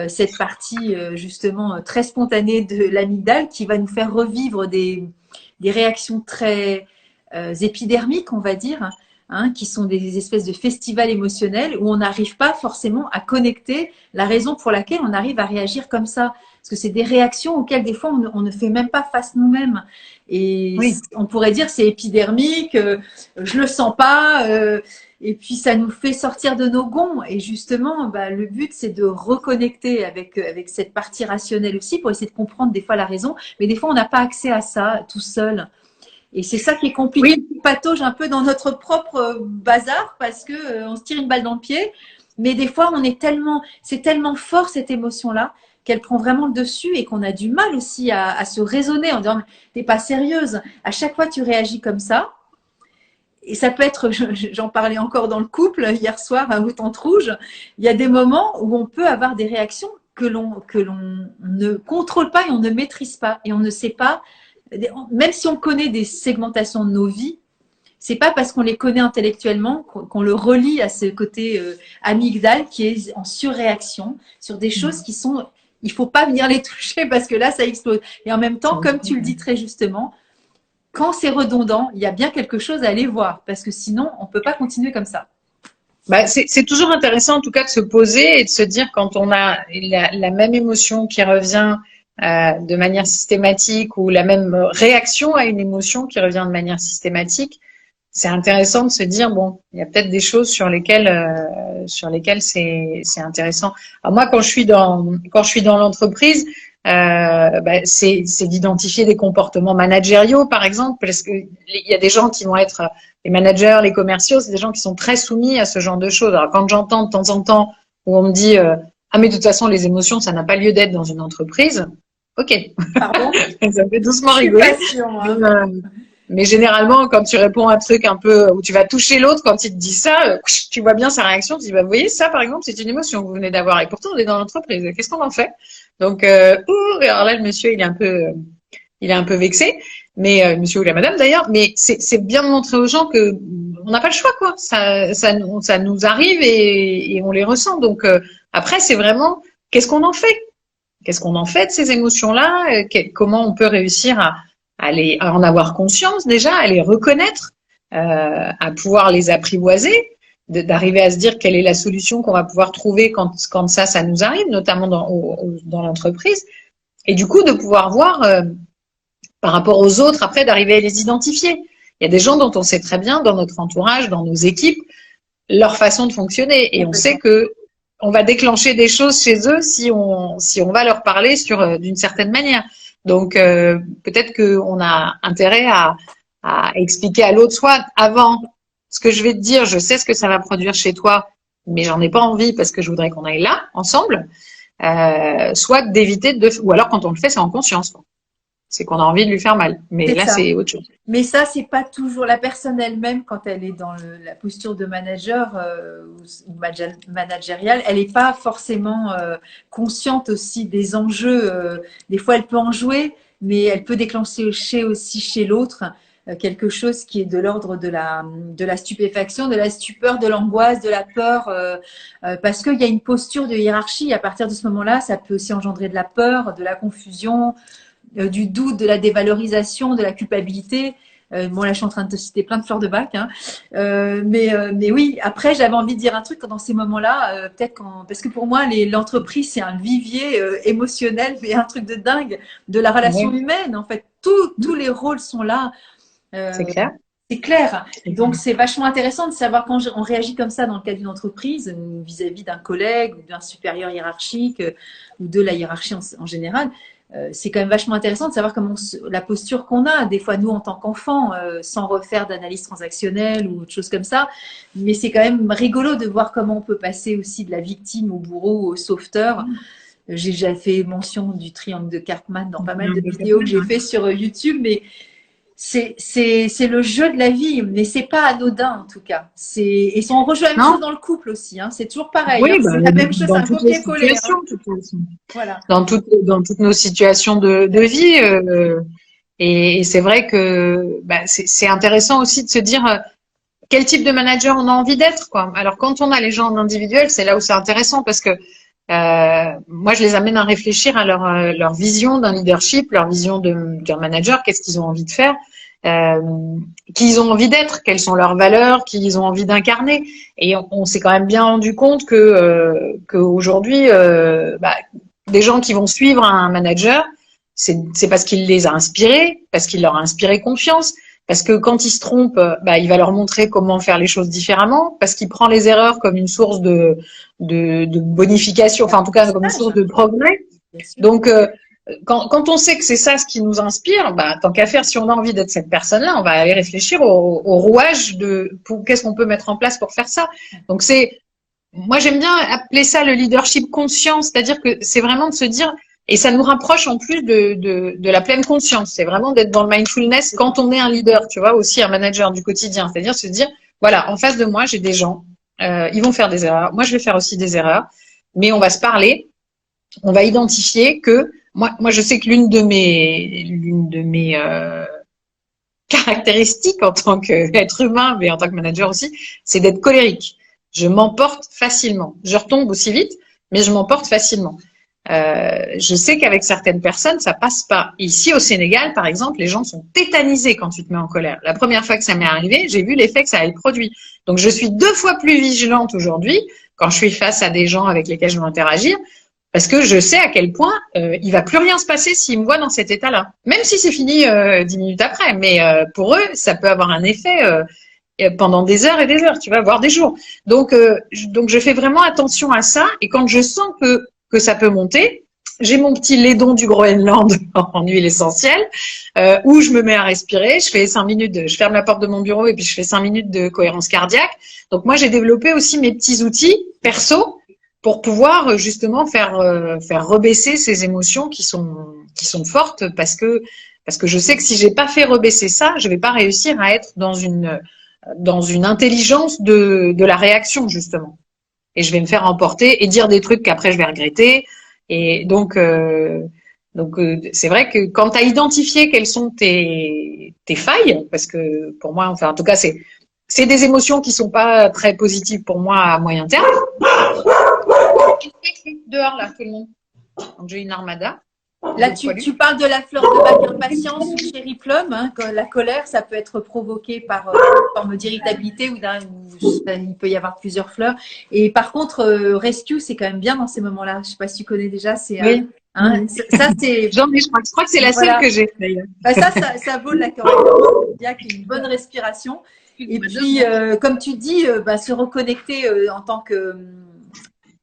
cette partie justement très spontanée de l'amygdale qui va nous faire revivre des réactions très épidermiques, on va dire, hein, qui sont des espèces de festivals émotionnels où on n'arrive pas forcément à connecter la raison pour laquelle on arrive à réagir comme ça. Parce que c'est des réactions auxquelles des fois on ne fait même pas face nous-mêmes. Et oui, on pourrait dire c'est épidermique, je le sens pas, et puis ça nous fait sortir de nos gonds. Et justement, le but c'est de reconnecter avec cette partie rationnelle aussi pour essayer de comprendre des fois la raison. Mais des fois on n'a pas accès à ça tout seul. Et c'est ça qui est compliqué. Oui. On patauge un peu dans notre propre bazar parce que on se tire une balle dans le pied. Mais des fois, c'est tellement fort cette émotion-là qu'elle prend vraiment le dessus et qu'on a du mal aussi à se raisonner en disant t'es pas sérieuse. À chaque fois, tu réagis comme ça. Et ça peut être, j'en parlais encore dans le couple hier soir à Haute Rouge. Il y a des moments où on peut avoir des réactions que l'on ne contrôle pas et on ne maîtrise pas et on ne sait pas. Même si on connaît des segmentations de nos vies, c'est pas parce qu'on les connaît intellectuellement qu'on le relie à ce côté amygdale qui est en surréaction sur des choses qui sont, il faut pas venir les toucher parce que là ça explose. Et en même temps, comme tu le dis très justement, quand c'est redondant, il y a bien quelque chose à aller voir parce que sinon on peut pas continuer comme ça. C'est toujours intéressant en tout cas de se poser et de se dire quand on a la même émotion qui revient de manière systématique ou la même réaction à une émotion qui revient de manière systématique, c'est intéressant de se dire bon, il y a peut-être des choses sur lesquelles c'est intéressant. Alors moi, quand je suis dans l'entreprise, c'est d'identifier des comportements managériaux, par exemple, parce que il y a des gens qui vont être les managers, les commerciaux, c'est des gens qui sont très soumis à ce genre de choses. Alors quand j'entends de temps en temps où on me dit ah mais de toute façon les émotions ça n'a pas lieu d'être dans une entreprise. Ok. Pardon. Ça fait doucement rigoler. Mais généralement, quand tu réponds à un truc un peu où tu vas toucher l'autre, quand il te dit ça, tu vois bien sa réaction. Tu dis, vous voyez, ça, par exemple, c'est une émotion que vous venez d'avoir. Et pourtant, on est dans l'entreprise. Qu'est-ce qu'on en fait? Donc, alors là, le monsieur, il est un peu vexé. Mais, monsieur ou la madame, d'ailleurs. Mais c'est bien de montrer aux gens que on n'a pas le choix, quoi. Ça nous arrive et on les ressent. Donc, après, c'est vraiment, qu'est-ce qu'on en fait? Qu'est-ce qu'on en fait de ces émotions-là? Comment on peut réussir à en avoir conscience déjà, à les reconnaître, à pouvoir les apprivoiser, d'arriver à se dire quelle est la solution qu'on va pouvoir trouver quand ça nous arrive, notamment dans l'entreprise. Et du coup, de pouvoir voir par rapport aux autres, après, d'arriver à les identifier. Il y a des gens dont on sait très bien, dans notre entourage, dans nos équipes, leur façon de fonctionner. Et on sait que on va déclencher des choses chez eux si on va leur parler d'une certaine manière. Donc peut-être qu'on a intérêt à expliquer à l'autre, soit avant ce que je vais te dire, je sais ce que ça va produire chez toi, mais j'en ai pas envie parce que je voudrais qu'on aille là ensemble, soit d'éviter ou alors quand on le fait, c'est en conscience, quoi. C'est qu'on a envie de lui faire mal. Mais là, c'est autre chose. Mais ça, c'est pas toujours la personne elle-même quand elle est dans la posture de manager ou managériale. Elle n'est pas forcément consciente aussi des enjeux. Des fois, elle peut en jouer, mais elle peut déclencher aussi chez l'autre quelque chose qui est de l'ordre de la stupéfaction, de la stupeur, de l'angoisse, de la peur, parce qu'il y a une posture de hiérarchie. À partir de ce moment-là, ça peut aussi engendrer de la peur, de la confusion, du doute, de la dévalorisation, de la culpabilité. Bon, là, je suis en train de te citer plein de fleurs de bac, hein. Mais oui, après, j'avais envie de dire un truc dans ces moments-là, parce que pour moi, l'entreprise, c'est un vivier émotionnel, mais un truc de dingue de la relation humaine. En fait, tous les rôles sont là. C'est clair. C'est clair. Donc, c'est vachement intéressant de savoir quand on réagit comme ça dans le cadre d'une entreprise ou vis-à-vis d'un collègue ou d'un supérieur hiérarchique ou de la hiérarchie en général. C'est quand même vachement intéressant de savoir comment la posture qu'on a, des fois nous en tant qu'enfants, sans refaire d'analyse transactionnelle ou autre chose comme ça. Mais c'est quand même rigolo de voir comment on peut passer aussi de la victime au bourreau, au sauveteur. J'ai déjà fait mention du triangle de Karpman dans pas mal de vidéos que j'ai fait sur YouTube, mais c'est le jeu de la vie, mais c'est pas anodin en tout cas. Et on rejoint la même chose dans le couple aussi, hein. C'est toujours pareil. Oui, hein. C'est la même chose, dans un toutes les copier-coller. situations, Voilà. Dans toutes nos situations de vie. Et c'est vrai que c'est intéressant aussi de se dire quel type de manager on a envie d'être, quoi. Alors quand on a les gens en individuel, c'est là où c'est intéressant parce que moi je les amène à réfléchir à leur vision d'un leadership, leur vision d'un manager, qu'est-ce qu'ils ont envie de faire, qui ils ont envie d'être, quelles sont leurs valeurs, qui ils ont envie d'incarner. Et on s'est quand même bien rendu compte que aujourd'hui, des gens qui vont suivre un manager, c'est parce qu'il les a inspirés, parce qu'il leur a inspiré confiance, parce que quand ils se trompent, il va leur montrer comment faire les choses différemment, parce qu'il prend les erreurs comme une source de bonification, enfin en tout cas comme une source de progrès. Donc quand on sait que c'est ça ce qui nous inspire, tant qu'à faire, si on a envie d'être cette personne-là, on va aller réfléchir au rouage pour qu'est-ce qu'on peut mettre en place pour faire ça. Donc moi j'aime bien appeler ça le leadership conscient, c'est-à-dire que c'est vraiment de se dire, et ça nous rapproche en plus de la pleine conscience. C'est vraiment d'être dans le mindfulness quand on est un leader, tu vois, aussi un manager du quotidien. C'est-à-dire se dire, voilà, en face de moi, j'ai des gens, ils vont faire des erreurs. Moi, je vais faire aussi des erreurs, mais on va se parler. On va identifier que moi, je sais que l'une de mes caractéristiques en tant qu'être humain, mais en tant que manager aussi, c'est d'être colérique. Je m'emporte facilement. Je retombe aussi vite, mais je m'emporte facilement. Je sais qu'avec certaines personnes, ça passe pas. Ici, au Sénégal, par exemple, les gens sont tétanisés quand tu te mets en colère. La première fois que ça m'est arrivé, j'ai vu l'effet que ça avait produit. Donc, je suis 2 fois plus vigilante aujourd'hui quand je suis face à des gens avec lesquels je veux interagir, parce que je sais à quel point il va plus rien se passer s'ils me voient dans cet état-là. Même si c'est fini 10 minutes après. Mais pour eux, ça peut avoir un effet pendant des heures et des heures, tu vas voir des jours. Donc je fais vraiment attention à ça. Et quand je sens que ça peut monter, j'ai mon petit laidon du Groenland en huile essentielle, où je me mets à respirer. Je fais 5 minutes, je ferme la porte de mon bureau et puis je fais 5 minutes de cohérence cardiaque. Donc moi, j'ai développé aussi mes petits outils perso pour pouvoir justement faire rebaisser ces émotions qui sont fortes, parce que je sais que si j'ai pas fait rebaisser ça, je vais pas réussir à être dans une intelligence de la réaction, justement. Et je vais me faire emporter et dire des trucs qu'après je vais regretter. Et donc c'est vrai que quand tu as identifié quelles sont tes failles, parce que pour moi, enfin en tout cas c'est des émotions qui sont pas très positives pour moi à moyen terme. Dehors là, tout le monde. Donc j'ai une armada. Là, tu parles de la fleur de bac impatience ou cherry plum. Hein, la colère, ça peut être provoqué par une forme d'irritabilité ou il peut y avoir plusieurs fleurs. Et par contre, rescue, c'est quand même bien dans ces moments-là. Je sais pas si tu connais déjà. C'est oui. Ça, c'est. Je crois que c'est la seule que j'ai. Ça vaut de la correction. Il y a une bonne respiration. Et puis, comme tu dis, se reconnecter en tant que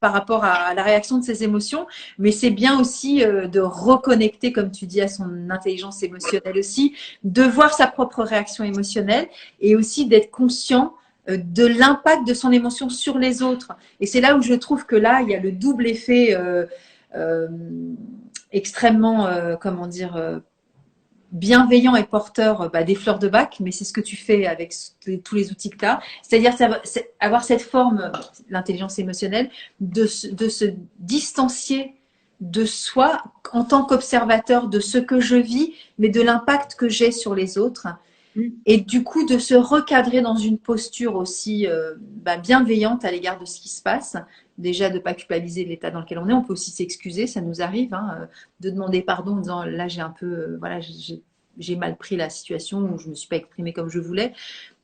par rapport à la réaction de ses émotions, mais c'est bien aussi de reconnecter, comme tu dis, à son intelligence émotionnelle aussi, de voir sa propre réaction émotionnelle et aussi d'être conscient de l'impact de son émotion sur les autres. Et c'est là où je trouve que là, il y a le double effet euh, extrêmement, comment dire, bienveillant et porteur des fleurs de bac, mais c'est ce que tu fais avec tous les outils que tu as. C'est-à-dire avoir cette forme, l'intelligence émotionnelle, de se distancier de soi en tant qu'observateur de ce que je vis, mais de l'impact que j'ai sur les autres. Et du coup, de se recadrer dans une posture aussi bienveillante à l'égard de ce qui se passe. Déjà, de ne pas culpabiliser l'état dans lequel on est. On peut aussi s'excuser, ça nous arrive, de demander pardon en disant là, j'ai un peu, j'ai mal pris la situation ou je ne me suis pas exprimée comme je voulais.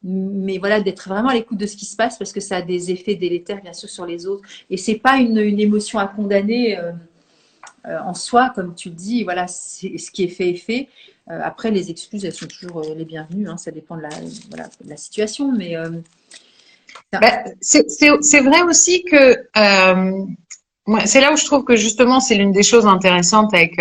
Mais voilà, d'être vraiment à l'écoute de ce qui se passe parce que ça a des effets délétères, bien sûr, sur les autres. Et ce n'est pas une émotion à condamner en soi, comme tu le dis. Voilà, ce qui est fait est fait. Après, les excuses, elles sont toujours les bienvenues. Ça dépend de la situation. Mais c'est vrai aussi que c'est là où je trouve que justement c'est l'une des choses intéressantes avec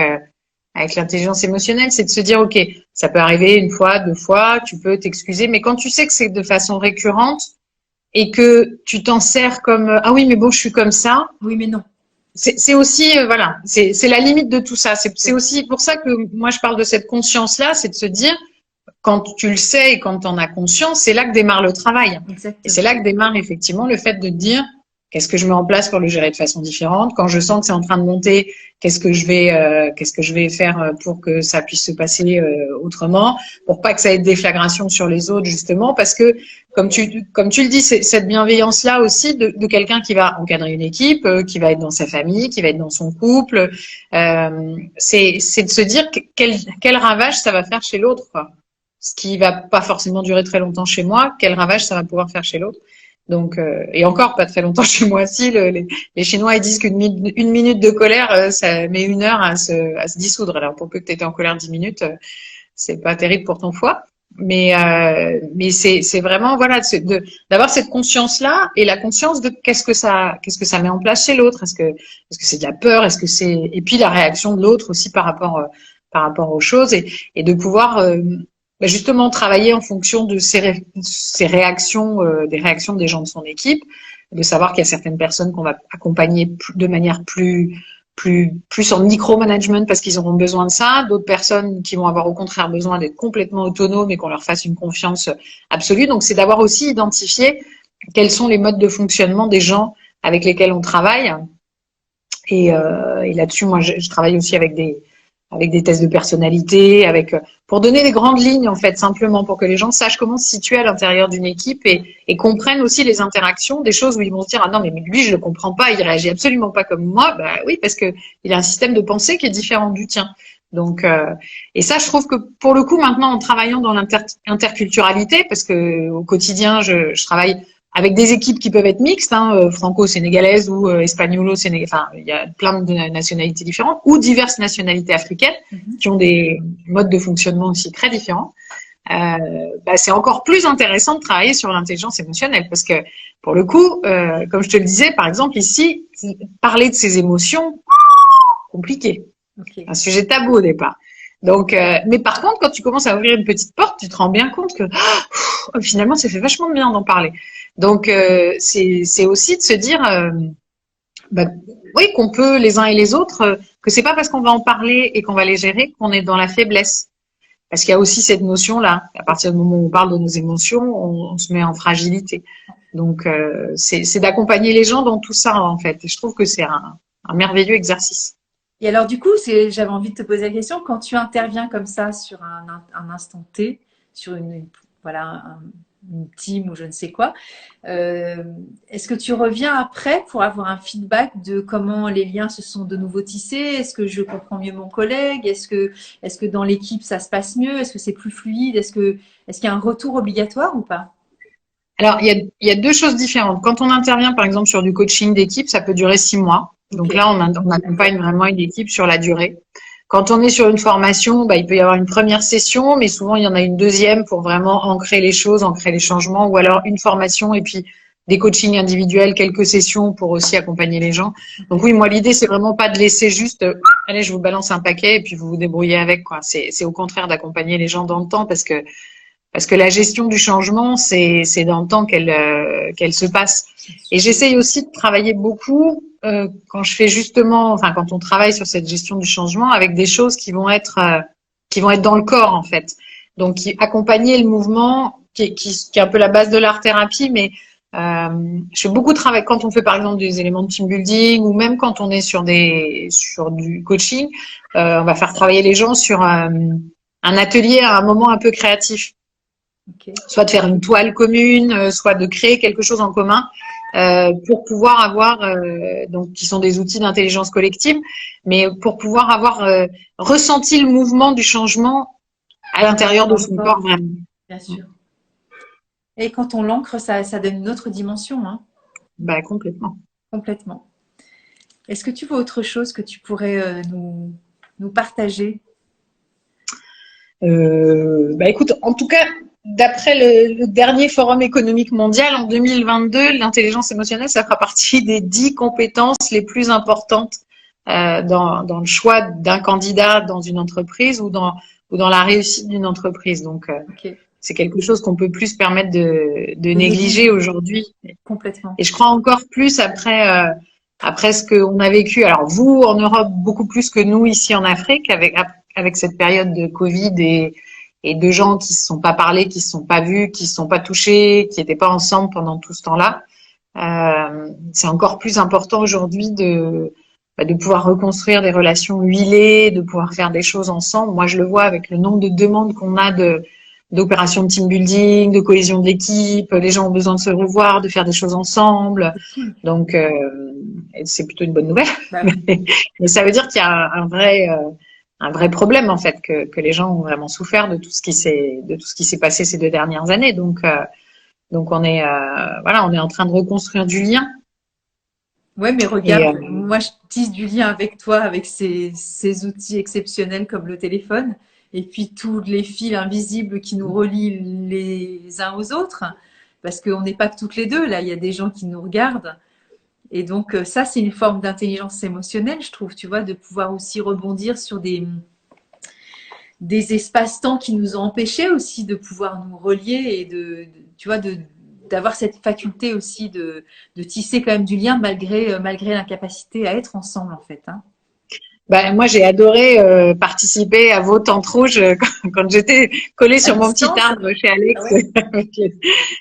l'intelligence émotionnelle, c'est de se dire ok, ça peut arriver une fois, deux fois, tu peux t'excuser, mais quand tu sais que c'est de façon récurrente et que tu t'en sers comme ah oui mais bon je suis comme ça. Oui mais non. C'est aussi voilà, c'est la limite de tout ça. C'est aussi pour ça que moi je parle de cette conscience-là, c'est de se dire quand tu le sais et quand tu en as conscience, c'est là que démarre le travail. Exactement. Et c'est là que démarre effectivement le fait de te dire qu'est-ce que je mets en place pour le gérer de façon différente. Quand je sens que c'est en train de monter, qu'est-ce que je vais faire pour que ça puisse se passer autrement, pour pas que ça ait de déflagration sur les autres justement, parce que comme tu le dis, c'est cette bienveillance là aussi de quelqu'un qui va encadrer une équipe, qui va être dans sa famille, qui va être dans son couple. C'est de se dire quel ravage ça va faire chez l'autre, quoi. Ce qui va pas forcément durer très longtemps chez moi, quel ravage ça va pouvoir faire chez l'autre. Donc, et encore pas très longtemps chez moi. Si les Chinois ils disent qu'une minute de colère, ça met 1 heure à se dissoudre. Alors pour peu que tu étais en colère 10 minutes, c'est pas terrible pour ton foie. Mais c'est vraiment voilà d'avoir cette conscience là et la conscience de qu'est-ce que ça met en place chez l'autre. Est-ce que c'est de la peur, et puis la réaction de l'autre aussi par rapport aux choses et de pouvoir justement travailler en fonction de ces réactions, des réactions des gens de son équipe, de savoir qu'il y a certaines personnes qu'on va accompagner de manière plus en micro-management parce qu'ils auront besoin de ça, d'autres personnes qui vont avoir au contraire besoin d'être complètement autonomes et qu'on leur fasse une confiance absolue. Donc c'est d'avoir aussi identifié quels sont les modes de fonctionnement des gens avec lesquels on travaille. Et là-dessus, moi, je travaille aussi avec des tests de personnalité, pour donner des grandes lignes en fait, simplement pour que les gens sachent comment se situer à l'intérieur d'une équipe et comprennent aussi les interactions, des choses où ils vont se dire ah non mais lui je le comprends pas, il réagit absolument pas comme moi, bah oui parce que il a un système de pensée qui est différent du tien. Donc et ça je trouve que pour le coup maintenant en travaillant dans l'interculturalité parce que au quotidien je travaille avec des équipes qui peuvent être mixtes, franco-sénégalaises ou espagnolo-sénégalaises, enfin, il y a plein de nationalités différentes, ou diverses nationalités africaines qui ont des modes de fonctionnement aussi très différents. C'est encore plus intéressant de travailler sur l'intelligence émotionnelle parce que, pour le coup, comme je te le disais, par exemple, ici, parler de ses émotions, compliqué. Okay. Un sujet tabou au départ. Donc, mais par contre, quand tu commences à ouvrir une petite porte, tu te rends bien compte que finalement, ça fait vachement de bien d'en parler. Donc, c'est aussi de se dire, oui, qu'on peut les uns et les autres, que c'est pas parce qu'on va en parler et qu'on va les gérer qu'on est dans la faiblesse. Parce qu'il y a aussi cette notion-là. À partir du moment où on parle de nos émotions, on se met en fragilité. Donc, c'est d'accompagner les gens dans tout ça, en fait. Et je trouve que c'est un merveilleux exercice. Et alors, du coup, j'avais envie de te poser la question, quand tu interviens comme ça sur un instant T, sur une team ou je ne sais quoi, est-ce que tu reviens après pour avoir un feedback de comment les liens se sont de nouveau tissés? Est-ce que je comprends mieux mon collègue? Est-ce que dans l'équipe, ça se passe mieux? Est-ce que c'est plus fluide? Est-ce qu'il y a un retour obligatoire ou pas? Alors, il y a deux choses différentes. Quand on intervient, par exemple, sur du coaching d'équipe, ça peut durer 6 mois. Donc là, on accompagne vraiment une équipe sur la durée. Quand on est sur une formation, il peut y avoir une première session, mais souvent il y en a une deuxième pour vraiment ancrer les choses, ancrer les changements, ou alors une formation et puis des coachings individuels, quelques sessions pour aussi accompagner les gens. Donc oui, moi l'idée c'est vraiment pas de laisser juste, allez, je vous balance un paquet et puis vous vous débrouillez avec quoi. C'est au contraire d'accompagner les gens dans le temps parce que parce que la gestion du changement, c'est dans le temps qu'elle se passe. Et j'essaye aussi de travailler beaucoup quand je fais justement, enfin quand on travaille sur cette gestion du changement, avec des choses qui vont être dans le corps en fait. Donc accompagner le mouvement, qui est un peu la base de l'art thérapie, mais je fais beaucoup de travail quand on fait par exemple des éléments de team building ou même quand on est sur du coaching, on va faire travailler les gens sur un atelier à un moment un peu créatif. Ok. Soit de faire une toile commune, soit de créer quelque chose en commun pour pouvoir avoir, donc qui sont des outils d'intelligence collective, mais pour pouvoir avoir ressenti le mouvement du changement à l'intérieur de Dans le son corps, corps vraiment. bien sûr. Et quand on l'ancre, ça donne une autre dimension, hein, Bah complètement. complètement. Est-ce que tu vois autre chose que tu pourrais nous partager? Bah écoute, en tout cas, d'après le dernier Forum économique mondial en 2022, l'intelligence émotionnelle, ça fera partie des 10 compétences les plus importantes dans le choix d'un candidat dans une entreprise ou dans la réussite d'une entreprise. Donc, Ok. c'est quelque chose qu'on peut plus se permettre de De négliger négliger aujourd'hui. complètement. Et je crois encore plus après ce qu'on a vécu. Alors vous en Europe beaucoup plus que nous ici en Afrique avec cette période de Covid et de gens qui se sont pas parlé, qui se sont pas vus, qui se sont pas touchés, qui n'étaient pas ensemble pendant tout ce temps-là. C'est encore plus important aujourd'hui de pouvoir reconstruire des relations huilées, de pouvoir faire des choses ensemble. Moi, je le vois avec le nombre de demandes qu'on a d'opérations de team building, de cohésion d'équipe. Les gens ont besoin de se revoir, de faire des choses ensemble. C'est cool. Donc, c'est plutôt une bonne nouvelle. Bah oui. Mais ça veut dire qu'il y a un vrai problème en fait que les gens ont vraiment souffert de tout ce qui s'est passé ces 2 dernières années. Donc on est voilà, on est en train de reconstruire du lien. Ouais, mais Et regarde, moi je tisse du lien avec toi, avec ces outils exceptionnels comme le téléphone, et puis tous les fils invisibles qui nous relient les uns aux autres, parce qu'on n'est pas que toutes les deux, là, il y a des gens qui nous regardent. Et donc ça, c'est une forme d'intelligence émotionnelle, je trouve, tu vois, de pouvoir aussi rebondir sur des espaces-temps qui nous ont empêchés aussi de pouvoir nous relier et tu vois, d'avoir cette faculté aussi de tisser quand même du lien malgré l'incapacité à être ensemble, en fait, hein. ben, moi j'ai adoré participer à vos tentes rouges quand j'étais collée À sur mon petit distance. arbre chez Ah Alex ouais.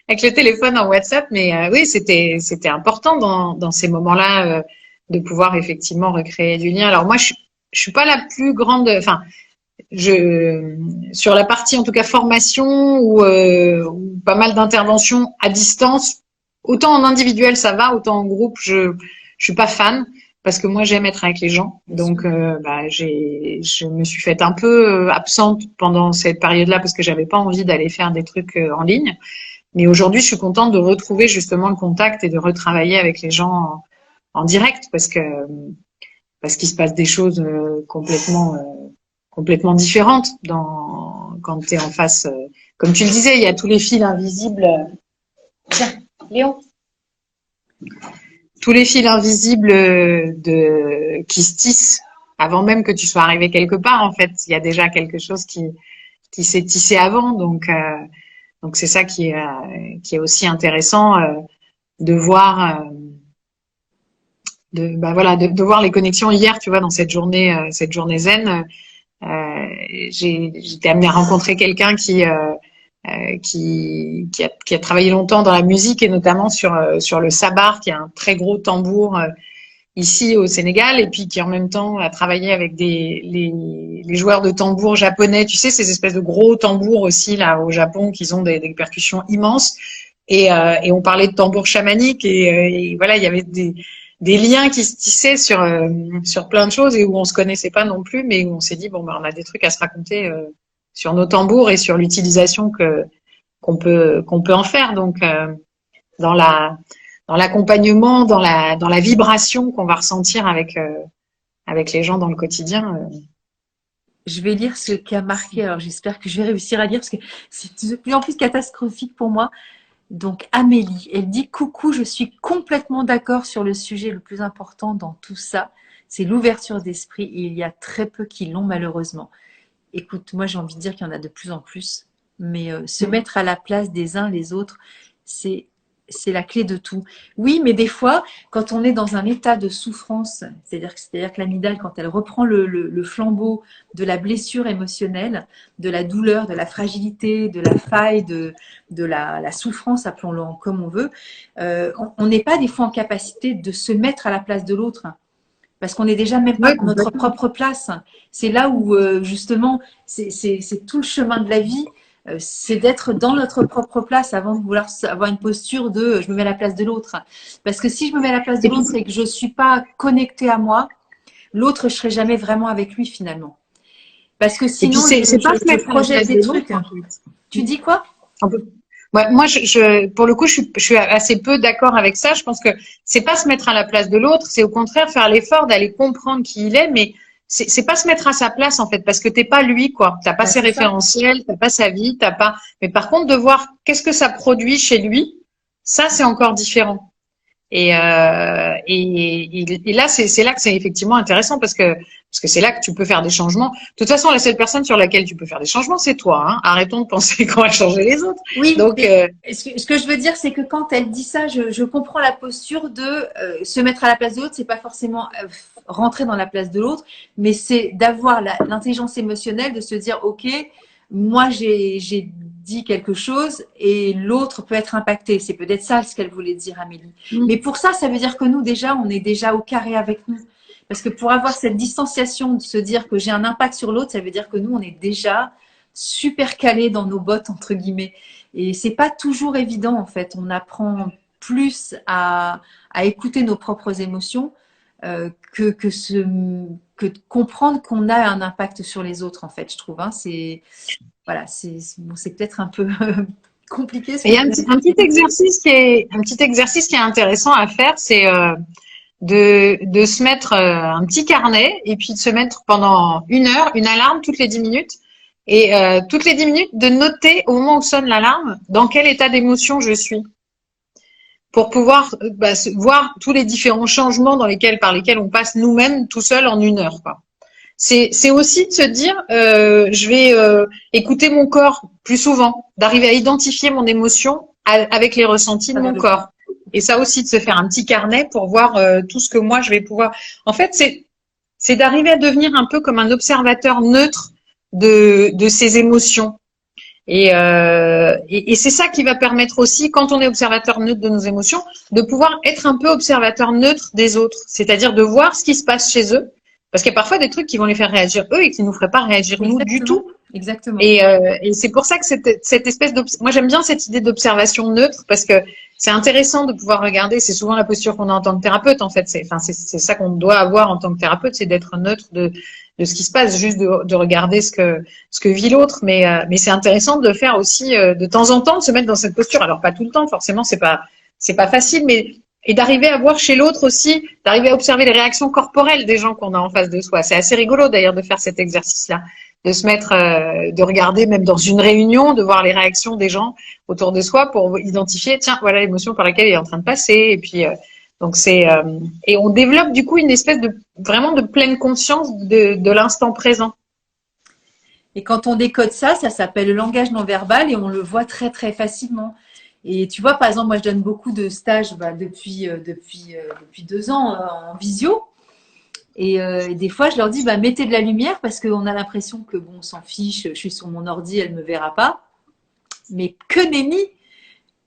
avec le téléphone en WhatsApp. Mais oui, c'était important dans ces moments-là de pouvoir effectivement recréer du lien. Alors moi je suis pas la plus grande, enfin je sur la partie en tout cas formation ou pas mal d'interventions à distance, autant en individuel ça va, autant en groupe je suis pas fan parce que moi j'aime être avec les gens. Bien sûr. Donc bah je me suis faite un peu absente pendant cette période-là parce que j'avais pas envie d'aller faire des trucs en ligne. Mais aujourd'hui, je suis contente de retrouver justement le contact et de retravailler avec les gens en direct parce qu'il se passe des choses complètement différentes quand tu es en face. Comme tu le disais, il y a tous les fils invisibles. Tiens, Léon. Tous les fils invisibles qui se tissent avant même que tu sois arrivé quelque part. En fait, il y a déjà quelque chose qui s'est tissé avant. Donc c'est ça qui est aussi intéressant de voir. Bah voilà, de voir les connexions hier, tu vois, dans cette journée zen, j'étais amenée à rencontrer quelqu'un qui a travaillé longtemps dans la musique et notamment sur le sabar, qui est un très gros tambour ici au Sénégal, et puis qui en même temps a travaillé avec les joueurs de tambour japonais, tu sais, ces espèces de gros tambours aussi là au Japon, qui ont des percussions immenses. Et on parlait de tambour chamanique et voilà, il y avait des liens qui se tissaient sur plein de choses et où on se connaissait pas non plus, mais où on s'est dit bon ben on a des trucs à se raconter sur nos tambours et sur l'utilisation qu'on peut en faire. Donc dans la dans l'accompagnement, dans la vibration qu'on va ressentir avec les gens dans le quotidien. Je vais lire ce qui a marqué. Alors j'espère que je vais réussir à lire parce que c'est de plus en plus catastrophique pour moi. Donc Amélie, elle dit coucou, je suis complètement d'accord sur le sujet le plus important dans tout ça, c'est l'ouverture d'esprit et il y a très peu qui l'ont malheureusement. Écoute, moi j'ai envie de dire qu'il y en a de plus en plus. mais se mettre à la place des uns les autres, c'est la clé de tout. Oui, mais des fois, quand on est dans un état de souffrance, c'est-à-dire que l'amygdale, quand elle reprend le flambeau de la blessure émotionnelle, de la douleur, de la fragilité, de la faille, de la souffrance, appelons-le comme on veut, on n'est pas des fois en capacité de se mettre à la place de l'autre. Parce qu'on n'est déjà même pas dans notre propre place. C'est là où, justement, c'est tout le chemin de la vie. C'est d'être dans notre propre place avant de vouloir avoir une posture de je me mets à la place de l'autre. Parce que si je me mets à la place de l'autre et que je ne suis pas connectée à moi, l'autre, je ne serai jamais vraiment avec lui finalement. Parce que sinon, je projette des trucs. Tu dis quoi? Ouais, moi, pour le coup, je suis assez peu d'accord avec ça. Je pense que c'est pas se mettre à la place de l'autre, c'est au contraire faire l'effort d'aller comprendre qui il est, mais c'est pas se mettre à sa place en fait, parce que t'es pas lui quoi. T'as pas ses référentiels, t'as pas sa vie, t'as pas. Mais par contre, de voir qu'est-ce que ça produit chez lui, ça c'est encore différent. Et là, c'est là que c'est effectivement intéressant parce que c'est là que tu peux faire des changements. De toute façon, la seule personne sur laquelle tu peux faire des changements, c'est toi. Hein. Arrêtons de penser qu'on va changer les autres. Oui. Donc, ce que je veux dire, c'est que quand elle dit ça, je comprends la posture de se mettre à la place de l'autre. C'est pas forcément rentrer dans la place de l'autre, mais c'est d'avoir l'intelligence émotionnelle, de se dire, ok, moi j'ai dit quelque chose et l'autre peut être impacté. C'est peut-être ça ce qu'elle voulait dire, Amélie. Mais pour ça veut dire que nous déjà, on est déjà au carré avec nous. Parce que pour avoir cette distanciation de se dire que j'ai un impact sur l'autre, ça veut dire que nous, on est déjà super calés dans nos bottes, entre guillemets. Et c'est pas toujours évident, en fait. On apprend plus à écouter nos propres émotions que de comprendre qu'on a un impact sur les autres, en fait, je trouve. Hein. C'est peut-être un peu compliqué. Il y a un petit exercice qui est intéressant à faire, c'est de se mettre un petit carnet et puis de se mettre pendant 1 heure une alarme toutes les 10 minutes et toutes les 10 minutes de noter au moment où sonne l'alarme dans quel état d'émotion je suis pour pouvoir voir tous les différents changements par lesquels on passe nous-mêmes tout seul en 1 heure quoi. C'est aussi de se dire je vais écouter mon corps plus souvent, d'arriver à identifier mon émotion avec les ressentis de mon corps. Et ça aussi, de se faire un petit carnet pour voir tout ce que moi, je vais pouvoir… En fait, c'est d'arriver à devenir un peu comme un observateur neutre de ses émotions. Et c'est ça qui va permettre aussi, quand on est observateur neutre de nos émotions, de pouvoir être un peu observateur neutre des autres. C'est-à-dire de voir ce qui se passe chez eux. Parce qu'il y a parfois des trucs qui vont les faire réagir eux et qui nous feraient pas réagir nous du tout. Exactement. Et c'est pour ça que cette espèce moi j'aime bien cette idée d'observation neutre parce que c'est intéressant de pouvoir regarder. C'est souvent la posture qu'on a en tant que thérapeute en fait. C'est ça qu'on doit avoir en tant que thérapeute, c'est d'être neutre de ce qui se passe, juste de regarder ce que vit l'autre. Mais c'est intéressant de faire aussi de temps en temps de se mettre dans cette posture. Alors pas tout le temps forcément, c'est pas facile, mais et d'arriver à voir chez l'autre aussi, d'arriver à observer les réactions corporelles des gens qu'on a en face de soi. C'est assez rigolo d'ailleurs de faire cet exercice-là, de se mettre, de regarder même dans une réunion, de voir les réactions des gens autour de soi pour identifier, tiens, voilà l'émotion par laquelle il est en train de passer. Et puis, donc et on développe du coup une espèce vraiment de pleine conscience de l'instant présent. Et quand on décode ça s'appelle le langage non verbal et on le voit très très facilement. Et tu vois, par exemple, moi, je donne beaucoup de stages depuis 2 ans en visio. Et des fois, je leur dis, mettez de la lumière parce qu'on a l'impression que, on s'en fiche, je suis sur mon ordi, elle ne me verra pas. Mais que nenni!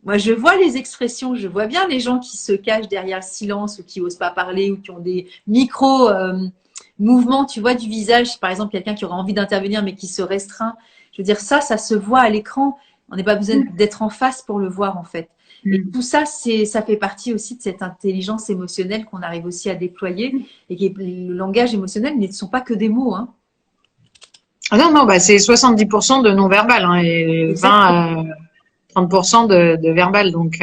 Moi, je vois les expressions, je vois bien les gens qui se cachent derrière le silence ou qui n'osent pas parler ou qui ont des micro-mouvements, tu vois, du visage. Par exemple, quelqu'un qui aurait envie d'intervenir mais qui se restreint. Je veux dire, ça se voit à l'écran. On n'est pas besoin d'être en face pour le voir, en fait. Et tout ça, ça fait partie aussi de cette intelligence émotionnelle qu'on arrive aussi à déployer. Et le langage émotionnel ne sont pas que des mots. Hein. Ah non, c'est 70% de non-verbal hein, et 20 à 30% de verbal. Donc,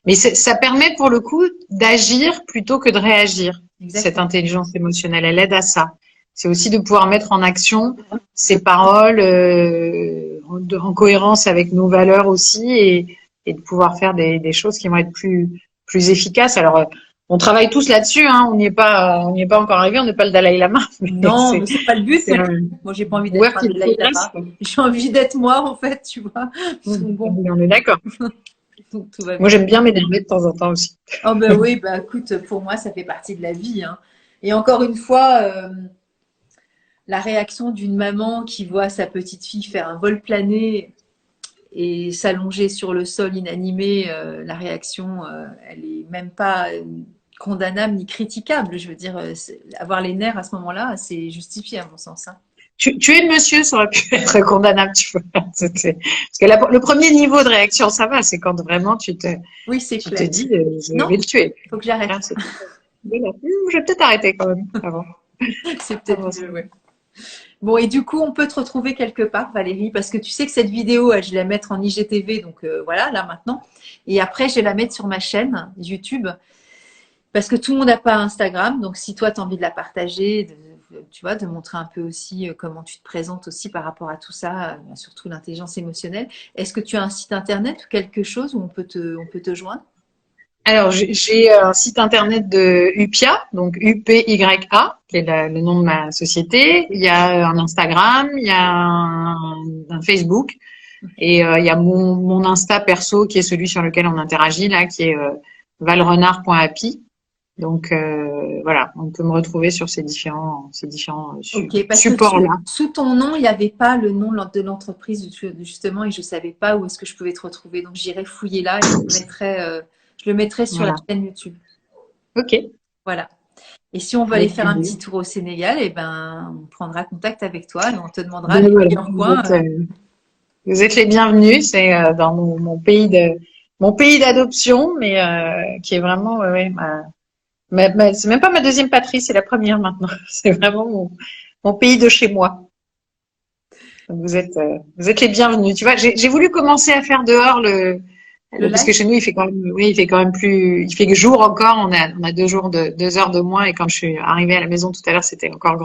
mais ça permet pour le coup d'agir plutôt que de réagir. Exactement. Cette intelligence émotionnelle, elle aide à ça. C'est aussi de pouvoir mettre en action ses paroles en cohérence avec nos valeurs aussi et de pouvoir faire des choses qui vont être plus efficaces. Alors, On travaille tous là-dessus, hein. On n'y est pas encore arrivé. On n'est pas le Dalai Lama. Non, mais c'est pas le but. C'est un Moi, j'ai pas envie d'être work un in Dalai progress, Lama. quoi. J'ai envie d'être moi, en fait, tu vois. Donc, bon, On est d'accord. tout va Moi, bien. j'aime bien m'énerver de temps en temps aussi. Oh ben oui, bah écoute, pour moi, ça fait partie de la vie, hein. Et encore une fois, la réaction d'une maman qui voit sa petite fille faire un vol plané et s'allonger sur le sol inanimé, la réaction, elle est même pas condamnable ni critiquable. Je veux dire, avoir les nerfs à ce moment-là, c'est justifié à mon sens, hein. Tuer le monsieur, ça aurait pu être condamnable, tu vois. Parce que le premier niveau de réaction, ça va, c'est quand vraiment Oui, c'est tu te clair. dis, je Non, vais le tuer. faut que j'arrête. Là, je vais peut-être arrêter quand même avant. C'est peut-être mieux, ouais. Bon, et du coup, on peut te retrouver quelque part, Valérie, parce que tu sais que cette vidéo, je vais la mettre en IGTV, donc voilà, là maintenant. Et après, je vais la mettre sur ma chaîne YouTube, parce que tout le monde n'a pas Instagram. Donc, si toi, tu as envie de la partager, tu vois, de montrer un peu aussi comment tu te présentes aussi par rapport à tout ça, surtout l'intelligence émotionnelle. Est-ce que tu as un site internet ou quelque chose où on peut te joindre? Alors, j'ai un site internet de UPIA, donc UPYA, qui est le nom de ma société. Il y a un Instagram, il y a un Facebook, et il y a mon Insta perso, qui est celui sur lequel on interagit, là, qui est valrenard.happy. Donc, voilà, on peut me retrouver sur ces différents Ok, parce que supports-là. sous ton nom, il n'y avait pas le nom de l'entreprise justement et je ne savais pas où est-ce que je pouvais te retrouver. Donc j'irai fouiller là et je le mettrai sur la Voilà. chaîne YouTube. OK. Voilà. Et si on veut aller Avec faire un plaisir. petit tour au Sénégal, eh ben, on prendra contact avec toi et on te demandera Ben les voilà, meilleurs coins. vous êtes les bienvenus. C'est dans mon pays d'adoption, mais qui est vraiment, ouais, c'est même pas ma deuxième patrie, c'est la première maintenant. C'est vraiment mon pays de chez moi. Donc vous êtes les bienvenus. Tu vois, j'ai voulu commencer à faire dehors Le parce que live? chez nous il fait quand même, oui, il fait quand même plus, il fait que jour encore. On a 2 jours 2 heures de moins. Et quand je suis arrivée à la maison tout à l'heure, c'était encore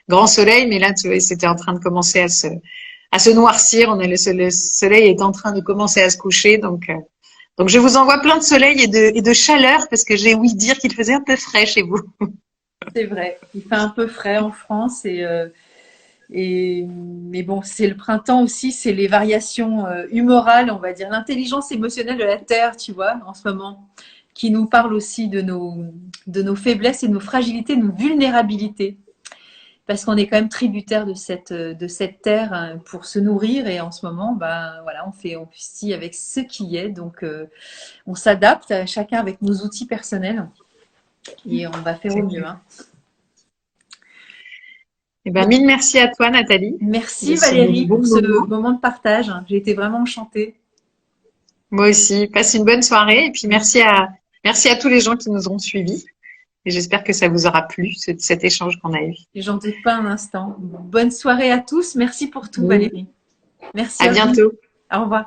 grand soleil. Mais là, tu vois, c'était en train de commencer à se noircir. Le soleil est en train de commencer à se coucher. Donc je vous envoie plein de soleil et de chaleur parce que j'ai ouï dire qu'il faisait un peu frais chez vous. C'est vrai. Il fait un peu frais en France mais bon, c'est le printemps aussi, c'est les variations humorales, on va dire, l'intelligence émotionnelle de la Terre, tu vois, en ce moment, qui nous parle aussi de nos faiblesses et de nos fragilités, de nos vulnérabilités. Parce qu'on est quand même tributaire de cette terre pour se nourrir et en ce moment, ben voilà, on fait aussi avec ce qui est, donc on s'adapte, chacun avec nos outils personnels et on va faire au mieux, hein. Eh ben, mille merci à toi, Nathalie, de Merci ce Valérie bon pour ce moment. moment de partage. J'ai été vraiment enchantée. Moi aussi. Passe une bonne soirée et puis merci à tous les gens qui nous ont suivis. Et j'espère que ça vous aura plu, cet échange qu'on a eu. J'en doute pas un instant. Bonne soirée à tous. Merci pour tout Oui. Valérie. Merci À à vous. bientôt. Au revoir.